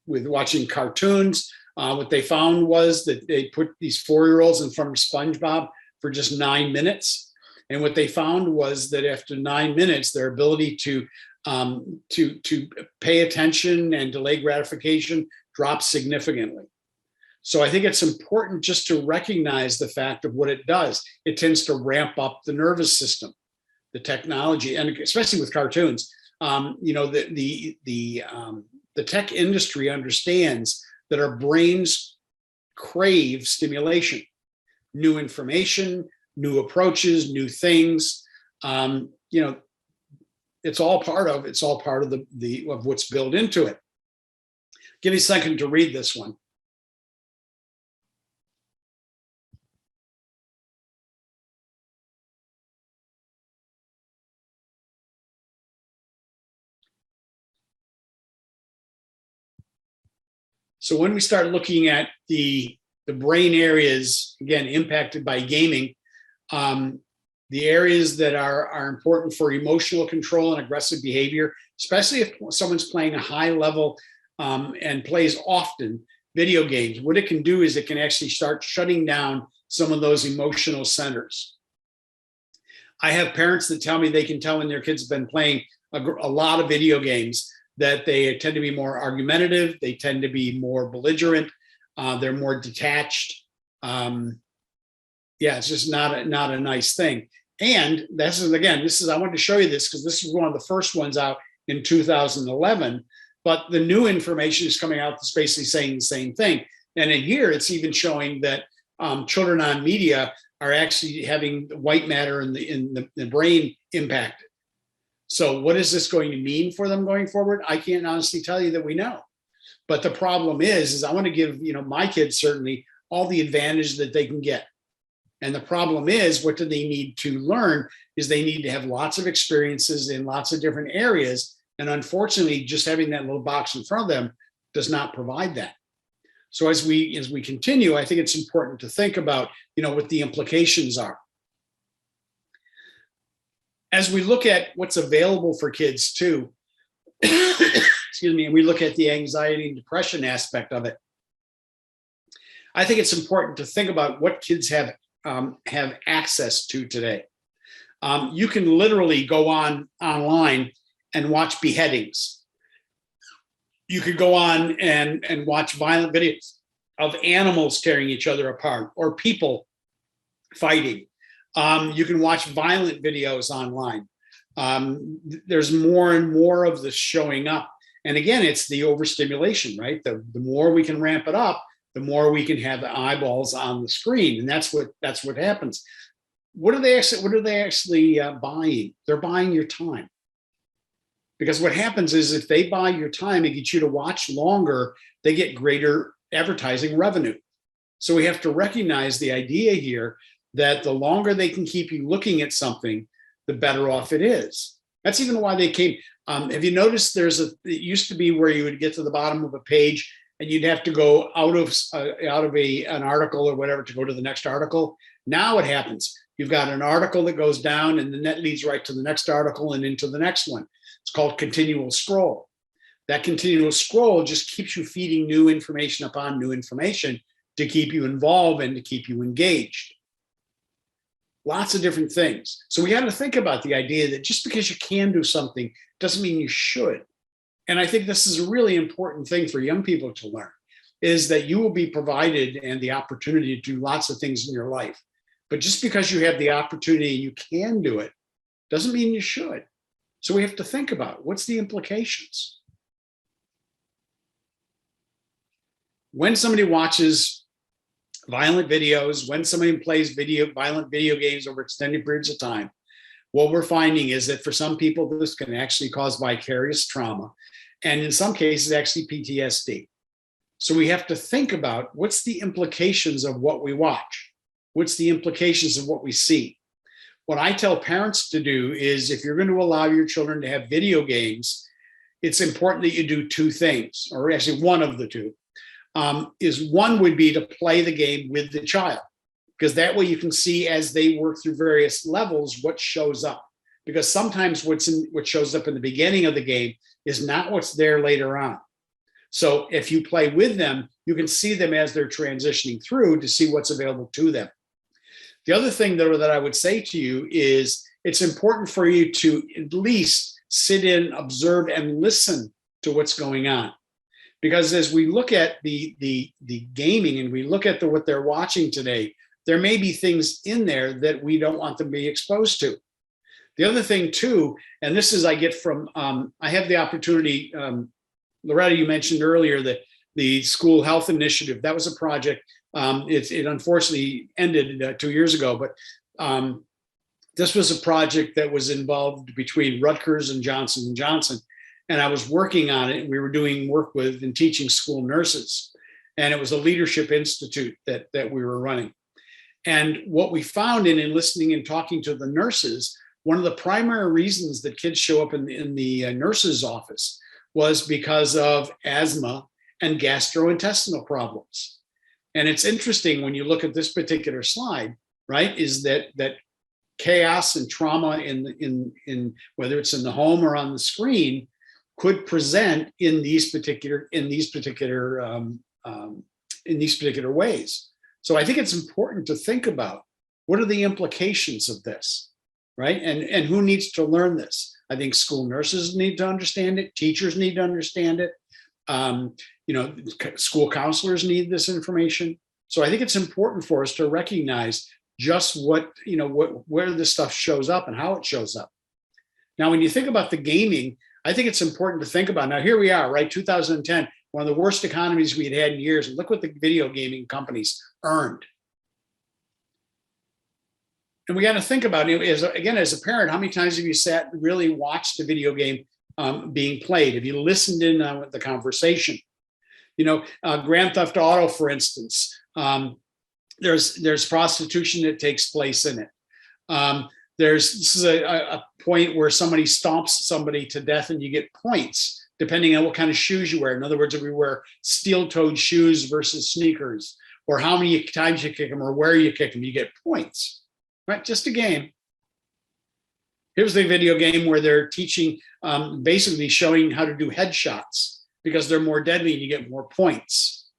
with watching cartoons. What they found was that they put these 4-year-olds in front of SpongeBob for just 9 minutes. And what they found was that after 9 minutes, their ability to pay attention and delay gratification dropped significantly. So I think it's important just to recognize the fact of what it does. It tends to ramp up the nervous system, the technology, and especially with cartoons. The tech industry understands that our brains crave stimulation, new information, new approaches, new things. It's all part of of what's built into it. Give me a second to read this one. So when we start looking at the brain areas, again, impacted by gaming, the areas that are important for emotional control and aggressive behavior, especially if someone's playing a high level and plays often video games, what it can do is it can actually start shutting down some of those emotional centers. I have parents that tell me they can tell when their kids have been playing a lot of video games that they tend to be more argumentative, they tend to be more belligerent, they're more detached. It's just not a nice thing. And I wanted to show you this because this is one of the first ones out in 2011, but the new information is coming out that's basically saying the same thing. And in here, it's even showing that children on media are actually having white matter in the brain impacted. So what is this going to mean for them going forward? I can't honestly tell you that we know. But the problem is I want to give my kids certainly all the advantage that they can get. And the problem is, what do they need to learn is they need to have lots of experiences in lots of different areas. And unfortunately, just having that little box in front of them does not provide that. So as we continue, I think it's important to think about, what the implications are. As we look at what's available for kids too, excuse me, and we look at the anxiety and depression aspect of it, I think it's important to think about what kids have access to today. You can literally go online and watch beheadings. You could go on and watch violent videos of animals tearing each other apart or people fighting. You can watch violent videos online. There's more and more of this showing up. And again, it's the overstimulation, right? The more we can ramp it up, the more we can have the eyeballs on the screen. And that's what happens. What are they actually buying? They're buying your time. Because what happens is if they buy your time and get you to watch longer, they get greater advertising revenue. So we have to recognize the idea here that the longer they can keep you looking at something, the better off it is. That's even why they came. Have you noticed it used to be where you would get to the bottom of a page and you'd have to go out of an article or whatever to go to the next article. Now what happens? You've got an article that goes down and then that leads right to the next article and into the next one. It's called continual scroll. That continual scroll just keeps you feeding new information upon new information to keep you involved and to keep you engaged. Lots of different things. So we got to think about the idea that just because you can do something doesn't mean you should. And I think this is a really important thing for young people to learn, is that you will be provided and the opportunity to do lots of things in your life. But just because you have the opportunity and you can do it doesn't mean you should. So we have to think about what's the implications. When somebody watches violent videos, when somebody plays violent video games over extended periods of time, what we're finding is that for some people, this can actually cause vicarious trauma, and in some cases, actually PTSD. So we have to think about what's the implications of what we watch? What's the implications of what we see? what I tell parents to do is, if you're going to allow your children to have video games, it's important that you do two things, or actually one of the two. Is one would be to play the game with the child, because that way you can see as they work through various levels what shows up. Because sometimes what shows up in the beginning of the game is not what's there later on. So if you play with them, you can see them as they're transitioning through to see what's available to them. The other thing that I would say to you is it's important for you to at least sit in, observe, and listen to what's going on. Because as we look at the gaming and we look at what they're watching today, there may be things in there that we don't want them to be exposed to. The other thing too, and this is I get from, I have the opportunity, Loretta, you mentioned earlier that the school health initiative, that was a project. It unfortunately ended 2 years ago, but this was a project that was involved between Rutgers and Johnson & Johnson. And I was working on it. We were doing work with and teaching school nurses. And it was a leadership institute that we were running. And what we found in listening and talking to the nurses, one of the primary reasons that kids show up in the nurse's office was because of asthma and gastrointestinal problems. And it's interesting when you look at this particular slide, right, is that chaos and trauma in whether it's in the home or on the screen could present in these particular ways. So I think it's important to think about what are the implications of this, right? And who needs to learn this? I think school nurses need to understand it. Teachers need to understand it. School counselors need this information. So I think it's important for us to recognize just where this stuff shows up and how it shows up. Now, when you think about the gaming, I think it's important to think about, now here we are, right? 2010, one of the worst economies we had in years. And look what the video gaming companies earned. And we got to think about it, as a parent, how many times have you sat and really watched a video game being played? Have you listened in on the conversation? Grand Theft Auto, for instance, there's prostitution that takes place in it. This is a point where somebody stomps somebody to death and you get points depending on what kind of shoes you wear. In other words, if we wear steel-toed shoes versus sneakers, or how many times you kick them or where you kick them, you get points, right? Just a game. Here's the video game where they're teaching, basically showing how to do headshots because they're more deadly and you get more points.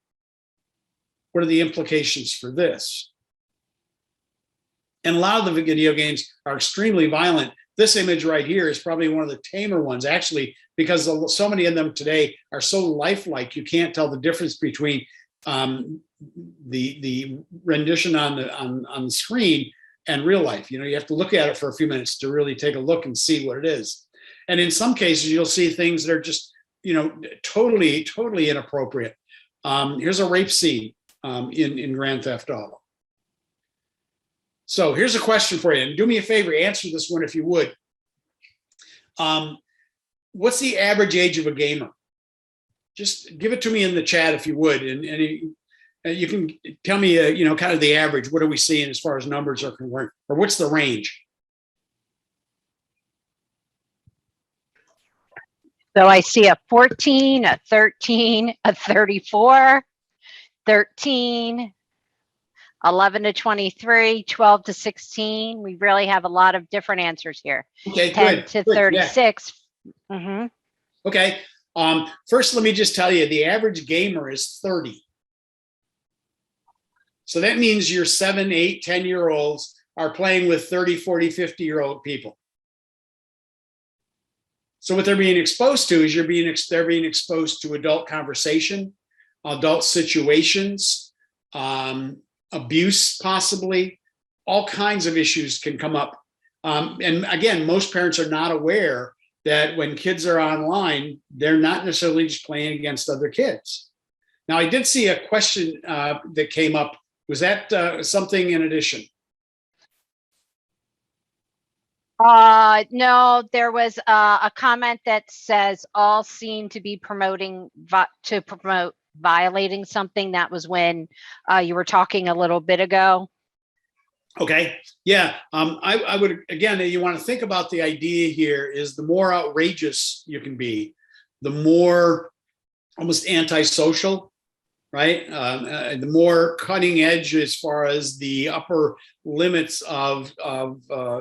What are the implications for this? And a lot of the video games are extremely violent. This image right here is probably one of the tamer ones, actually, because so many of them today are so lifelike, you can't tell the difference between the rendition on the screen and real life. You have to look at it for a few minutes to really take a look and see what it is. And in some cases, you'll see things that are just, totally inappropriate. Here's a rape scene in Grand Theft Auto. So here's a question for you, and do me a favor, answer this one if you would. What's the average age of a gamer? Just give it to me in the chat if you would, and you can tell me, kind of the average. What are we seeing as far as numbers are concerned, or what's the range? So I see a 14, a 13, a 34, 13, 11 to 23, 12 to 16. We really have a lot of different answers here. Okay, 10 good. to Good, 36. Yeah. Mm-hmm. Okay. First, let me just tell you, the average gamer is 30. So that means your 7, 8, 10-year-olds are playing with 30, 40, 50-year-old people. So what they're being exposed to is they're being exposed to adult conversation, adult situations, abuse, possibly. All kinds of issues can come up. And again, most parents are not aware that when kids are online, they're not necessarily just playing against other kids. Now, I did see a question that came up. Was that something in addition? No, there was a comment that says all seem to be promoting to promote violating something. That was when you were talking a little bit ago. Okay. Yeah. I would, again, you want to think about the idea here is the more outrageous you can be, the more almost antisocial, right? The more cutting edge as far as the upper limits of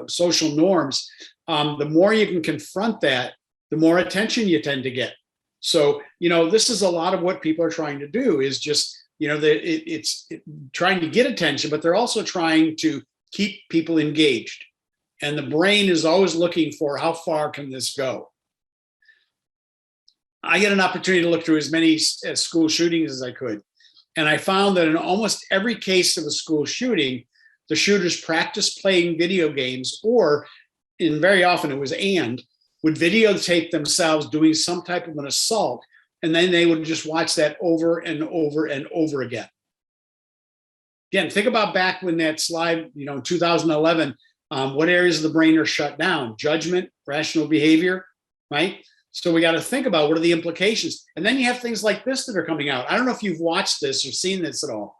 social norms, the more you can confront that, the more attention you tend to get. So, this is a lot of what people are trying to do is just, it's trying to get attention, but they're also trying to keep people engaged. And the brain is always looking for how far can this go? I had an opportunity to look through as many school shootings as I could. And I found that in almost every case of a school shooting, the shooters practiced playing video games, or very often it was would videotape themselves doing some type of an assault. And then they would just watch that over and over and over again. Again, think about back when that slide, in 2011, what areas of the brain are shut down? Judgment, rational behavior, right? So we got to think about what are the implications. And then you have things like this that are coming out. I don't know if you've watched this or seen this at all.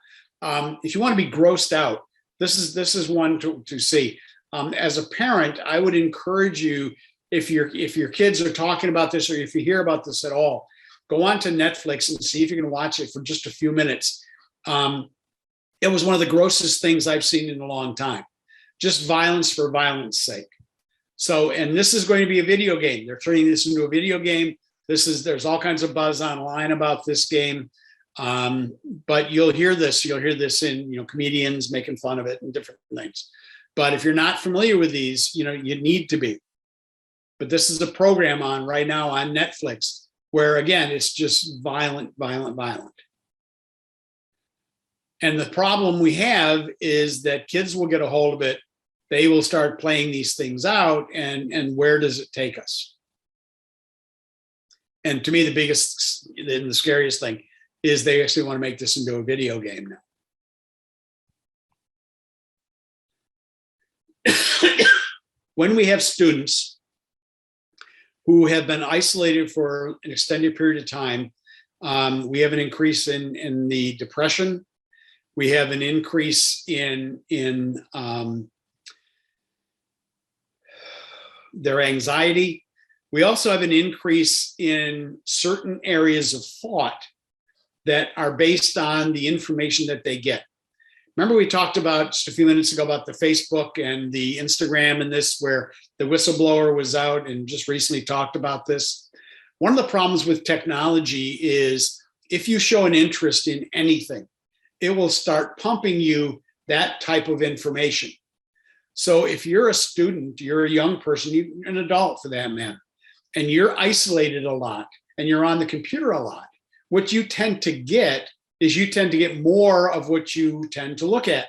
If you want to be grossed out, this is one to see. As a parent, I would encourage you, if your kids are talking about this or if you hear about this at all, go on to Netflix and see if you can watch it for just a few minutes. It was one of the grossest things I've seen in a long time. Just violence for violence sake. So, and this is going to be a video game. They're turning this into a video game. There's all kinds of buzz online about this game. But you'll hear this in, comedians making fun of it and different things. But if you're not familiar with these, you need to be. But this is a program on right now on Netflix where, again, it's just violent, violent, violent. And the problem we have is that kids will get a hold of it. They will start playing these things out, and where does it take us? And to me, the biggest and the scariest thing is they actually want to make this into a video game now. When we have students who have been isolated for an extended period of time, we have an increase in the depression. We have an increase in their anxiety. We also have an increase in certain areas of thought that are based on the information that they get. Remember, we talked about just a few minutes ago about the Facebook and the Instagram and this, where the whistleblower was out and just recently talked about this. One of the problems with technology is if you show an interest in anything, it will start pumping you that type of information. So if you're a student, you're a young person, you're an adult for that matter, and you're isolated a lot and you're on the computer a lot, what you tend to get is you tend to get more of what you tend to look at.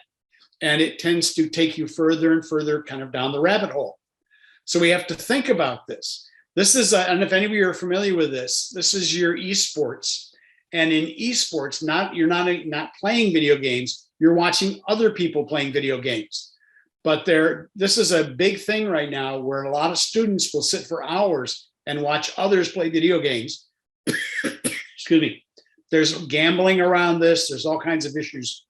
And it tends to take you further and further kind of down the rabbit hole. So we have to think about this. This is, I don't know if any of you are familiar with this, this is your esports. And in esports, you're not playing video games, you're watching other people playing video games. But this is a big thing right now where a lot of students will sit for hours and watch others play video games. Excuse me. There's gambling around this. There's all kinds of issues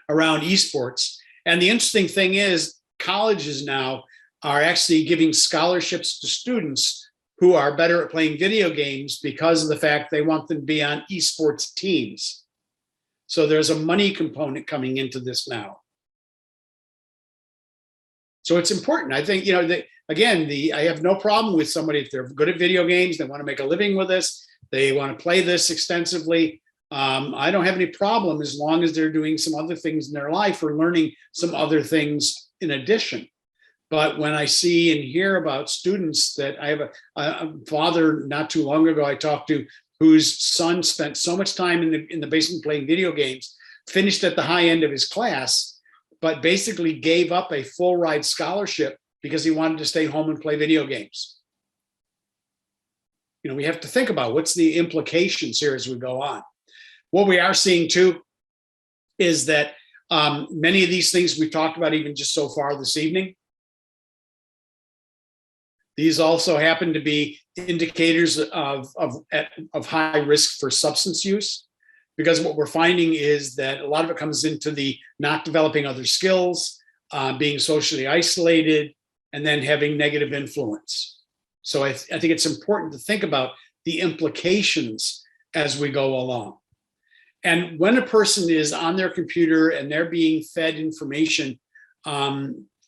around esports. And the interesting thing is colleges now are actually giving scholarships to students who are better at playing video games because of the fact they want them to be on esports teams. So there's a money component coming into this now. So it's important. I think, I have no problem with somebody, if they're good at video games, they want to make a living with this, they want to play this extensively. I don't have any problem as long as they're doing some other things in their life or learning some other things in addition. But when I see and hear about students that I have a father not too long ago I talked to, whose son spent so much time in the basement playing video games, finished at the high end of his class, but basically gave up a full ride scholarship because he wanted to stay home and play video games. We have to think about what's the implications here as we go on. What we are seeing too is that many of these things we've talked about even just so far this evening, these also happen to be indicators of high risk for substance use, because what we're finding is that a lot of it comes into the not developing other skills, being socially isolated, and then having negative influence. So I think it's important to think about the implications as we go along. And when a person is on their computer and they're being fed information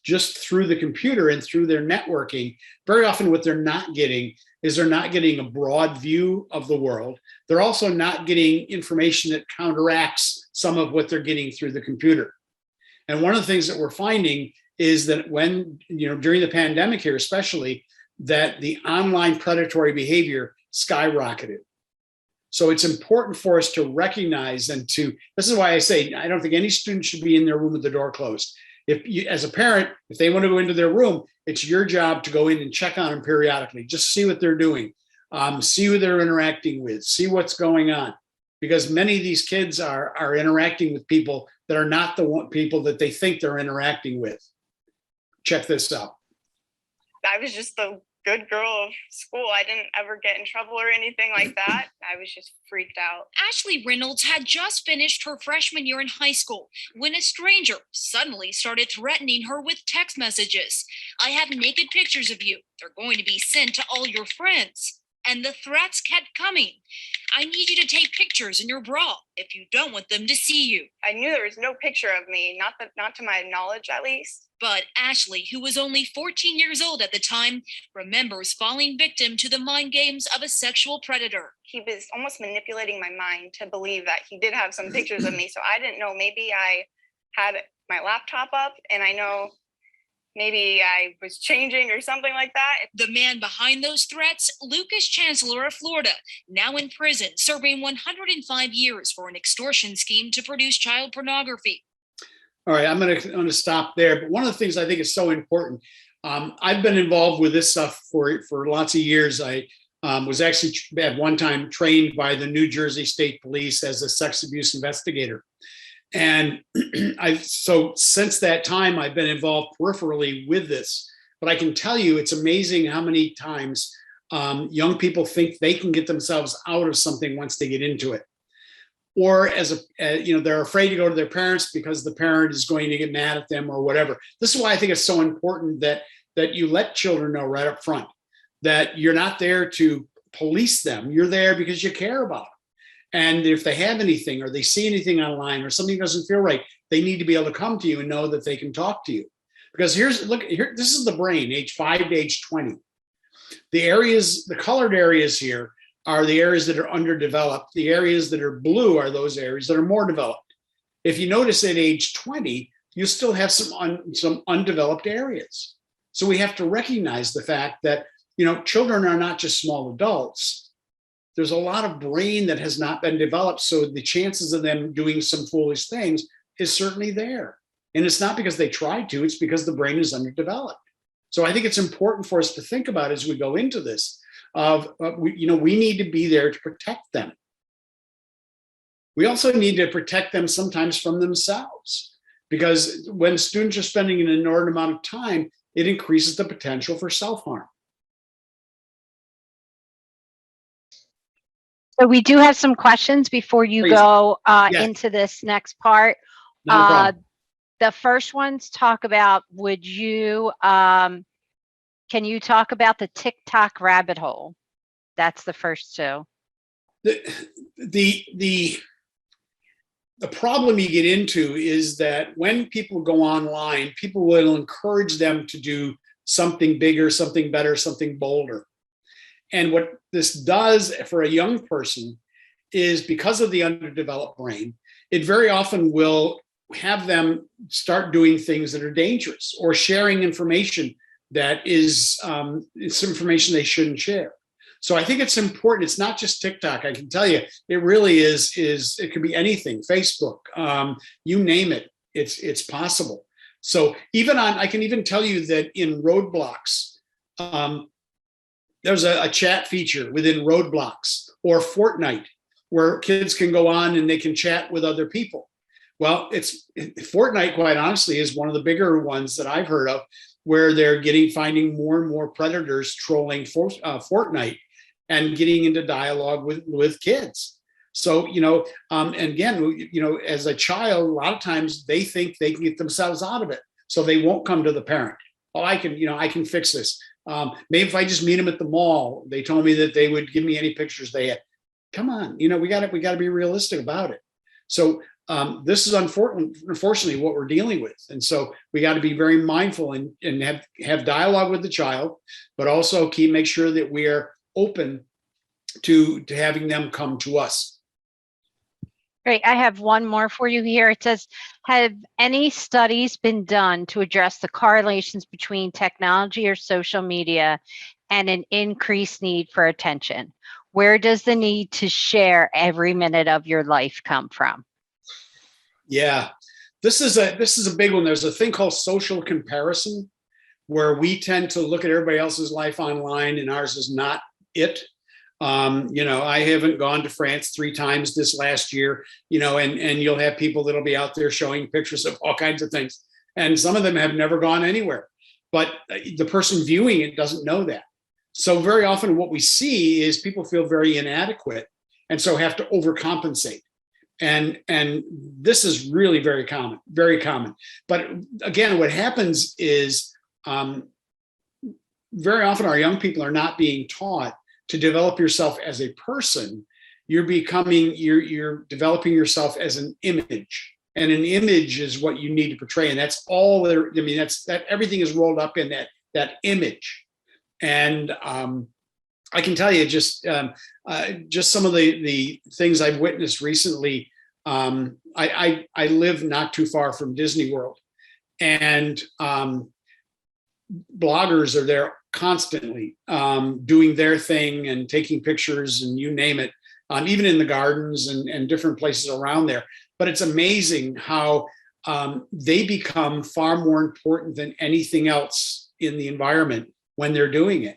just through the computer and through their networking, very often what they're not getting is they're not getting a broad view of the world. They're also not getting information that counteracts some of what they're getting through the computer. And one of the things that we're finding is that when, during the pandemic here, especially, that the online predatory behavior skyrocketed. So it's important for us to recognize this is why I say, I don't think any student should be in their room with the door closed. If you, as a parent, if they want to go into their room, it's your job to go in and check on them periodically, just see what they're doing, see who they're interacting with, see what's going on. Because many of these kids are interacting with people that are not the people that they think they're interacting with. Check this out. I was just the good girl of school. I didn't ever get in trouble or anything like that. I was just freaked out. Ashley Reynolds had just finished her freshman year in high school when a stranger suddenly started threatening her with text messages. "I have naked pictures of you. They're going to be sent to all your friends." And the threats kept coming. "I need you to take pictures in your bra if you don't want them to see you." I knew there was no picture of me, not to my knowledge at least. But Ashley, who was only 14 years old at the time, remembers falling victim to the mind games of a sexual predator. He was almost manipulating my mind to believe that he did have some pictures of me. So I didn't know, maybe I had my laptop up and I know maybe I was changing or something like that. The man behind those threats, Lucas Chancellor of Florida, now in prison, serving 105 years for an extortion scheme to produce child pornography. All right, I'm going to stop there. But one of the things I think is so important, I've been involved with this stuff for lots of years. I was actually at one time trained by the New Jersey State Police as a sex abuse investigator. And so since that time, I've been involved peripherally with this. But I can tell you, it's amazing how many times young people think they can get themselves out of something once they get into it. Or they're afraid to go to their parents because the parent is going to get mad at them or whatever. This is why I think it's so important that you let children know right up front that you're not there to police them. You're there because you care about them. And if they have anything or they see anything online or something doesn't feel right, they need to be able to come to you and know that they can talk to you. Because this is the brain, age 5 to age 20. The colored areas here are the areas that are underdeveloped. The areas that are blue are those areas that are more developed. If you notice at age 20, you still have some undeveloped areas. So we have to recognize the fact that, children are not just small adults. There's a lot of brain that has not been developed. So the chances of them doing some foolish things is certainly there. And it's not because they tried to, it's because the brain is underdeveloped. So I think it's important for us to think about as we go into this. We need to be there to protect them. We also need to protect them sometimes from themselves, because when students are spending an inordinate amount of time, it increases the potential for self-harm. So we do have some questions before you Please. go Yes. into this next part. Not a problem. The first ones talk about, can you talk about the TikTok rabbit hole? That's the first two. The problem you get into is that when people go online, people will encourage them to do something bigger, something better, something bolder. And what this does for a young person is, because of the underdeveloped brain, it very often will have them start doing things that are dangerous or sharing information that is it's information they shouldn't share. So I think it's important. It's not just TikTok. I can tell you, it really is it could be anything, Facebook, you name it, it's possible. So I can even tell you that in Roadblocks, there's a chat feature within Roadblocks or Fortnite where kids can go on and they can chat with other people. Well, Fortnite, quite honestly, is one of the bigger ones that I've heard of, where they're finding more and more predators trolling Fortnite and getting into dialogue with kids. So, and again, as a child, a lot of times they think they can get themselves out of it. So they won't come to the parent. Oh, I can fix this. Maybe if I just meet them at the mall, they told me that they would give me any pictures they had. Come on, we got to be realistic about it. So this is unfortunately what we're dealing with. And so we got to be very mindful and have dialogue with the child, but also make sure that we are open to having them come to us. Great. I have one more for you here. It says, have any studies been done to address the correlations between technology or social media and an increased need for attention? Where does the need to share every minute of your life come from? Yeah, this is a big one. There's a thing called social comparison, where we tend to look at everybody else's life online and ours is not it. I haven't gone to France 3 times this last year, and you'll have people that'll be out there showing pictures of all kinds of things. And some of them have never gone anywhere, but the person viewing it doesn't know that. So very often what we see is people feel very inadequate and so have to overcompensate. And this is really very common, very common. But again, what happens is very often our young people are not being taught to develop yourself as a person. You're developing yourself as an image, and an image is what you need to portray. And that's all there. I mean, that everything is rolled up in that image. And I can tell you just some of the things I've witnessed recently. I live not too far from Disney World, and bloggers are there constantly doing their thing and taking pictures and you name it, even in the gardens and different places around there. But it's amazing how they become far more important than anything else in the environment when they're doing it.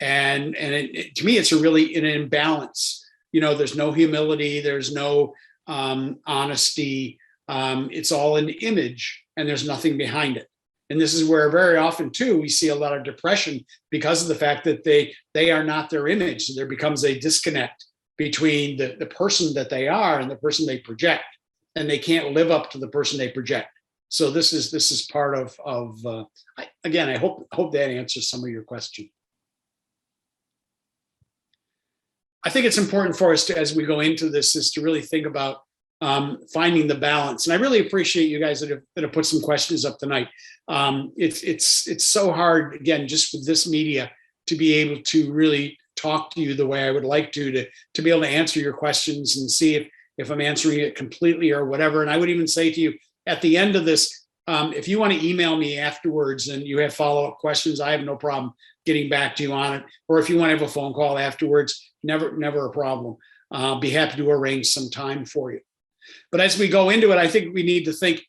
And to me, it's really an imbalance. There's no humility, there's no honesty. It's all an image and there's nothing behind it. And this is where very often too, we see a lot of depression because of the fact that they are not their image. So there becomes a disconnect between the person that they are and the person they project, and they can't live up to the person they project. So this is part of again, I hope that answers some of your question. I think it's important for us to, as we go into this, is to really think about finding the balance. And I really appreciate you guys that have put some questions up tonight. It's so hard, again, just with this media, to be able to really talk to you the way I would like to be able to answer your questions and see if I'm answering it completely or whatever. And I would even say to you at the end of this, if you want to email me afterwards and you have follow-up questions, I have no problem getting back to you on it. Or if you want to have a phone call afterwards, never a problem. I'll be happy to arrange some time for you. But as we go into it, I think we need to think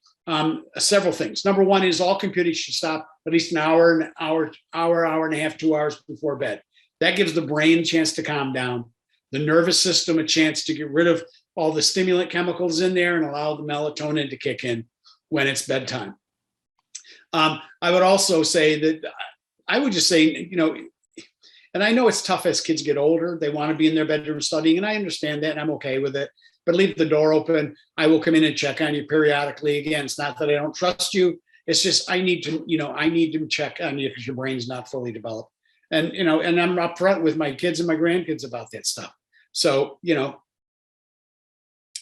several things. Number one is all computing should stop at least an hour and a half, 2 hours before bed. That gives the brain a chance to calm down, the nervous system a chance to get rid of all the stimulant chemicals in there and allow the melatonin to kick in when it's bedtime. I would also say that I would just say, and I know it's tough as kids get older, they want to be in their bedroom studying, and I understand that and I'm okay with it. But leave the door open. I will come in and check on you periodically. Again, it's not that I don't trust you. It's just I need to check on you because your brain's not fully developed. And and I'm upfront with my kids and my grandkids about that stuff. So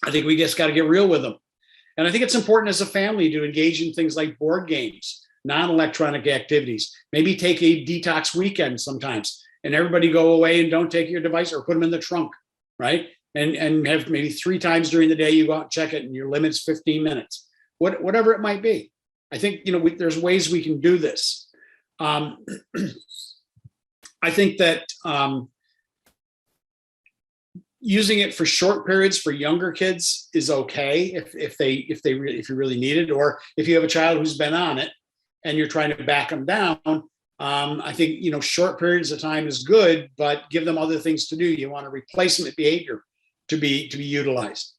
I think we just got to get real with them. And I think it's important as a family to engage in things like board games, non-electronic activities. Maybe take a detox weekend sometimes, and everybody go away and don't take your device or put them in the trunk, right? And have maybe 3 times during the day you go out and check it, and your limit's 15 minutes, whatever it might be. I think there's ways we can do this. I think that using it for short periods for younger kids is okay if you really need it, or if you have a child who's been on it and you're trying to back them down. I think short periods of time is good, but give them other things to do. You want a replacement behavior to be utilized.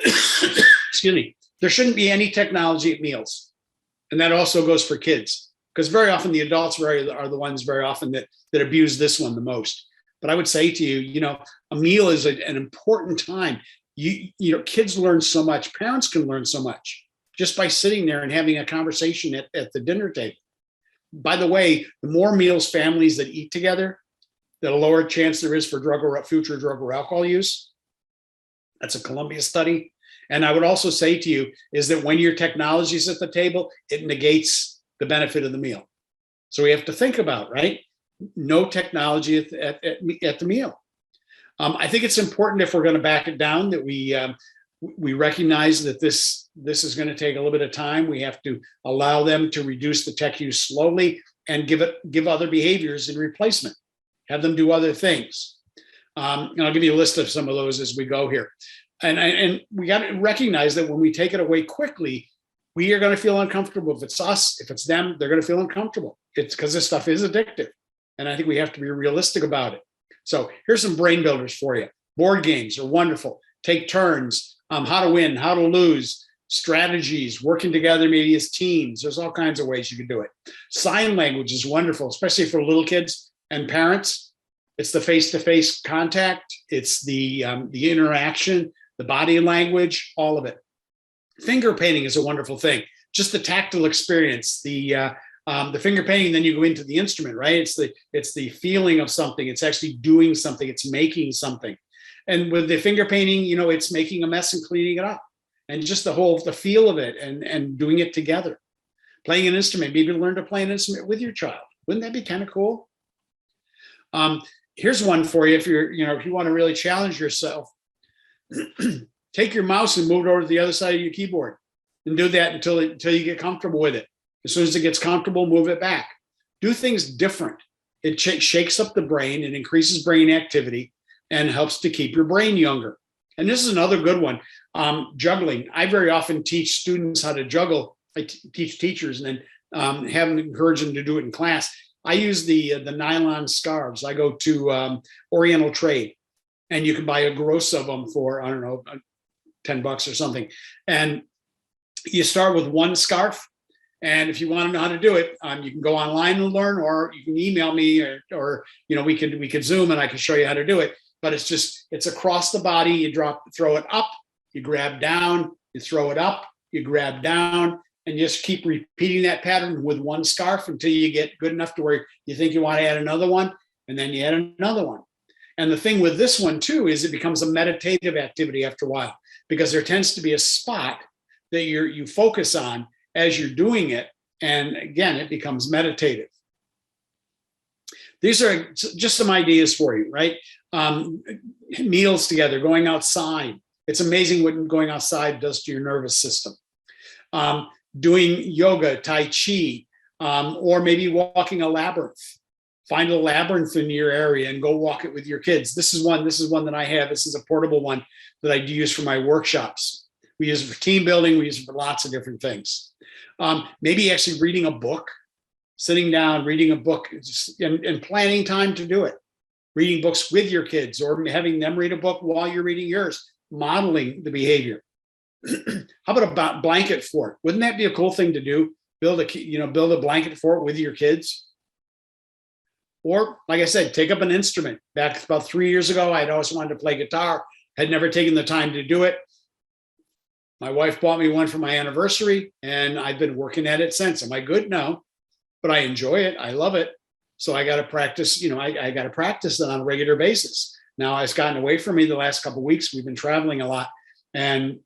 Excuse me. There shouldn't be any technology at meals, and that also goes for kids, because very often the adults are the ones very often that abuse this one the most. But I would say to you, a meal is an important time. Kids learn so much. Parents can learn so much just by sitting there and having a conversation at the dinner table. By the way, the more meals families that eat together, the lower chance there is for future drug or alcohol use. That's a Columbia study. And I would also say to you is that when your technology is at the table, it negates the benefit of the meal. So we have to think about, right? No technology at the meal. I think it's important, if we're going to back it down, that we recognize that this is going to take a little bit of time. We have to allow them to reduce the tech use slowly and give other behaviors in replacement. Have them do other things. And I'll give you a list of some of those as we go here. And we got to recognize that when we take it away quickly, we are going to feel uncomfortable. If it's us, if it's them, they're going to feel uncomfortable. It's because this stuff is addictive. And I think we have to be realistic about it. So here's some brain builders for you. Board games are wonderful. Take turns, how to win, how to lose, strategies, working together maybe as teams. There's all kinds of ways you can do it. Sign language is wonderful, especially for little kids and parents. It's the face-to-face contact. It's the interaction, the body language, all of it. Finger painting is a wonderful thing. Just the tactile experience, the finger painting, then you go into the instrument, right? It's the feeling of something. It's actually doing something. It's making something. And with the finger painting, it's making a mess and cleaning it up. And just the feel of it and doing it together. Playing an instrument, maybe learn to play an instrument with your child. Wouldn't that be kind of cool? Here's one for you. If you want to really challenge yourself, take your mouse and move it over to the other side of your keyboard and do that until you get comfortable with it. As soon as it gets comfortable, move it back. Do things different. It shakes up the brain and increases brain activity and helps to keep your brain younger. And this is another good one. Juggling. I very often teach students how to juggle. I teach teachers and then have them encourage them to do it in class. I use the nylon scarves. I go to Oriental Trade, and you can buy a gross of them for, I don't know, $10 or something. And you start with one scarf. And if you want to know how to do it, you can go online and learn, or you can email me, or we could Zoom and I can show you how to do it. But it's across the body. You throw it up, you grab down, you throw it up, you grab down, and just keep repeating that pattern with one scarf until you get good enough to where you think you want to add another one, and then you add another one. And the thing with this one too is it becomes a meditative activity after a while, because there tends to be a spot that you focus on as you're doing it. And again, it becomes meditative. These are just some ideas for you, right? Meals together, going outside. It's amazing what going outside does to your nervous system. Doing yoga, Tai Chi, or maybe walking a labyrinth. Find a labyrinth in your area and go walk it with your kids. This is one that I have. This is a portable one that I do use for my workshops. We use it for team building. We use it for lots of different things. Maybe actually reading a book, sitting down, reading a book, and planning time to do it. Reading books with your kids, or having them read a book while you're reading yours, modeling the behavior. How about a blanket fort? Wouldn't that be a cool thing to do? Build a blanket fort with your kids. Or, like I said, take up an instrument. Back about 3 years ago, I'd always wanted to play guitar, had never taken the time to do it. My wife bought me one for my anniversary, and I've been working at it since. Am I good? No, but I enjoy it. I love it. So I got to practice, I got to practice it on a regular basis. Now it's gotten away from me the last couple of weeks. We've been traveling a lot. And,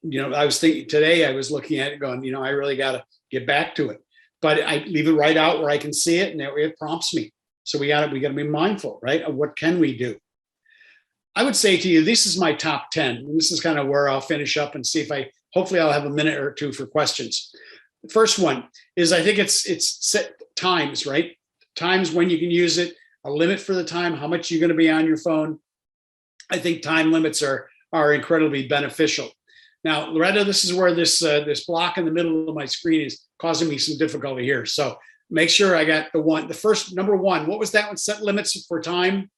I was thinking today, I was looking at it going, I really got to get back to it. But I leave it right out where I can see it, and it prompts me. So we got to be mindful, right? Of what can we do? I would say to you, this is my top 10. And this is kind of where I'll finish up and see if hopefully I'll have a minute or two for questions. The first one is, I think it's set times, right? Times when you can use it, a limit for the time, how much you're going to be on your phone. I think time limits are incredibly beneficial. Now, Loretta, this is where this block in the middle of my screen is causing me some difficulty here. So make sure I got the first, number one. What was that one? Set limits for time?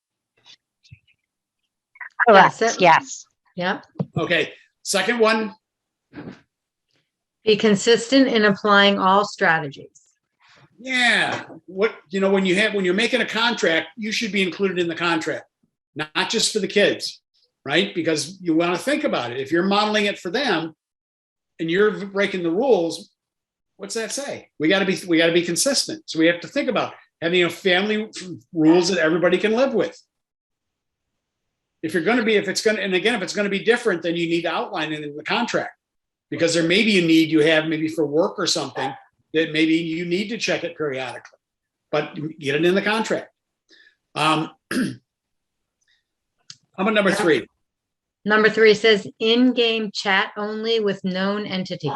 Correct. Yes. Yep. Okay. Second one. Be consistent in applying all strategies. Yeah. When you're making a contract, you should be included in the contract, not just for the kids, right? Because you want to think about it. If you're modeling it for them, and you're breaking the rules, what's that say? We got to be consistent. So we have to think about having family rules that everybody can live with. If it's going to be different, then you need to outline it in the contract, because there may be a need you have maybe for work or something that maybe you need to check it periodically, but get it in the contract. How about number 3? Number 3 says in-game chat only with known entities.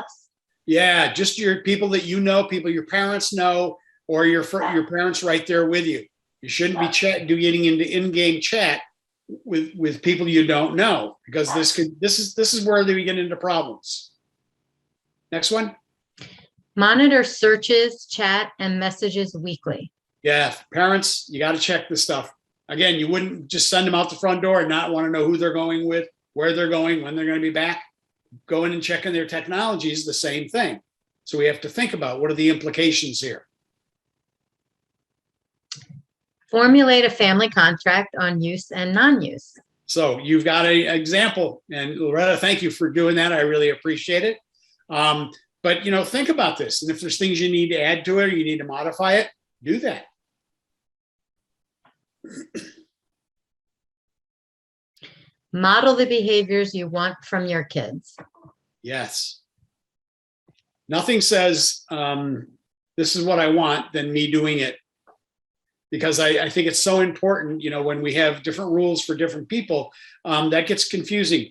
Yeah, just your people that you know, people your parents know, or your parents right there with you. You shouldn't be getting into in-game chat with people you don't know, because this is where we get into problems. Next one. Monitor searches, chat, and messages weekly. Yeah, parents, you got to check this stuff. Again, you wouldn't just send them out the front door and not want to know who they're going with, where they're going, when they're going to be back. Going and checking their technology is the same thing. So we have to think about what are the implications here. Formulate a family contract on use and non-use. So you've got an example, and Loretta, thank you for doing that. I really appreciate it. But think about this, and if there's things you need to add to it or you need to modify it, do that. Model the behaviors you want from your kids. Yes. Nothing says this is what I want than me doing it, because I think it's so important. When we have different rules for different people, that gets confusing.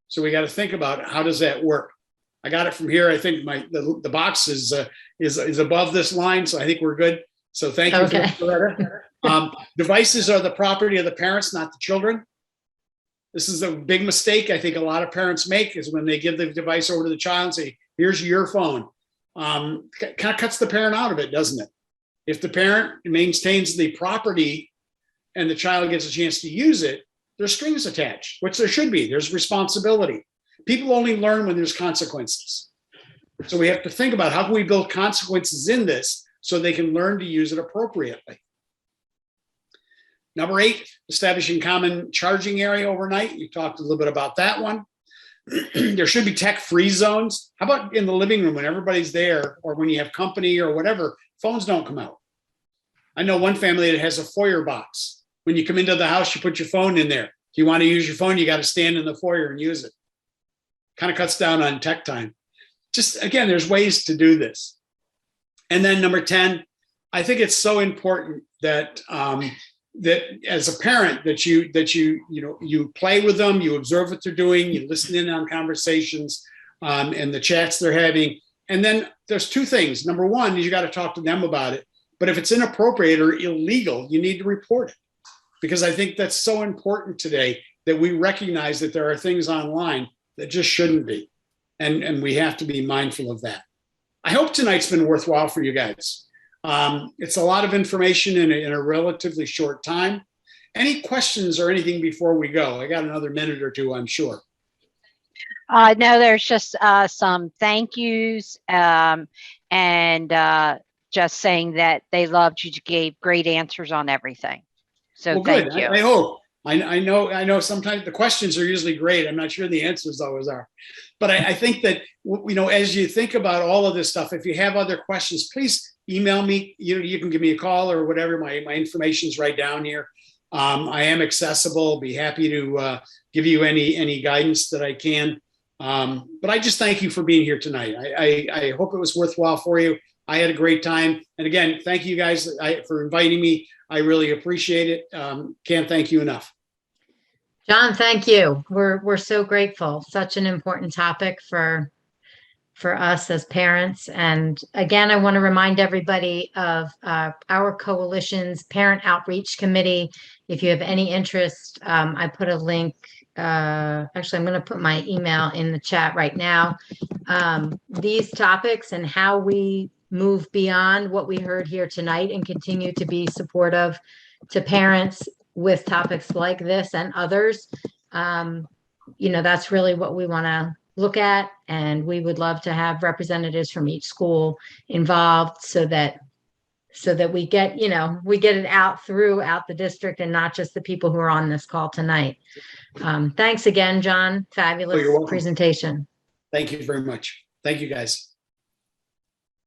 So we got to think about how does that work. I got it from here. I think the box is above this line, so I think we're good. So thank you, Okay. for that. Devices are the property of the parents, not the children. This is a big mistake I think a lot of parents make, is when they give the device over to the child and say, here's your phone. Kind of cuts the parent out of it, doesn't it? If the parent maintains the property and the child gets a chance to use it, there's strings attached, which there should be. There's responsibility. People only learn when there's consequences. So we have to think about how can we build consequences in this so they can learn to use it appropriately. Number 8, establishing common charging area overnight. We talked a little bit about that one. There should be tech-free zones. How about in the living room when everybody's there, or when you have company or whatever, phones don't come out. I know one family that has a foyer box. When you come into the house, you put your phone in there. If you want to use your phone, you got to stand in the foyer and use it. Kind of cuts down on tech time. Just, again, there's ways to do this. And then number 10, I think it's so important that that as a parent that you play with them, you observe what they're doing, you listen in on conversations and the chats they're having. And then there's 2 things. Number 1 is you got to talk to them about it. But if it's inappropriate or illegal, you need to report it, because I think that's so important today that we recognize that there are things online that just shouldn't be. And we have to be mindful of that. I hope tonight's been worthwhile for you guys. It's a lot of information in a relatively short time. Any questions or anything before we go? I got another minute or 2, I'm sure. No, there's just some thank yous and just saying that they loved you, gave great answers on everying. So well, thank good. you. I hope. I know sometimes the questions are usually great. I'm not sure the answers always are. But I think that, as you think about all of this stuff, if you have other questions, please email me. You can give me a call or whatever. My information's right down here. I am accessible. Be happy to give you any guidance that I can. But I just thank you for being here tonight. I hope it was worthwhile for you. I had a great time. And again, thank you guys for inviting me. I really appreciate it. Can't thank you enough. John, thank you. We're so grateful. Such an important topic for us as parents. And again, I want to remind everybody of our coalition's Parent Outreach Committee. If you have any interest, I put a link. Actually, I'm going to put my email in the chat right now. These topics and how we move beyond what we heard here tonight and continue to be supportive to parents with topics like this and others. That's really what we want to look at. And we would love to have representatives from each school involved so that we get it out throughout the district and not just the people who are on this call tonight. Thanks again, John. Fabulous presentation. Thank you very much. Thank you, guys.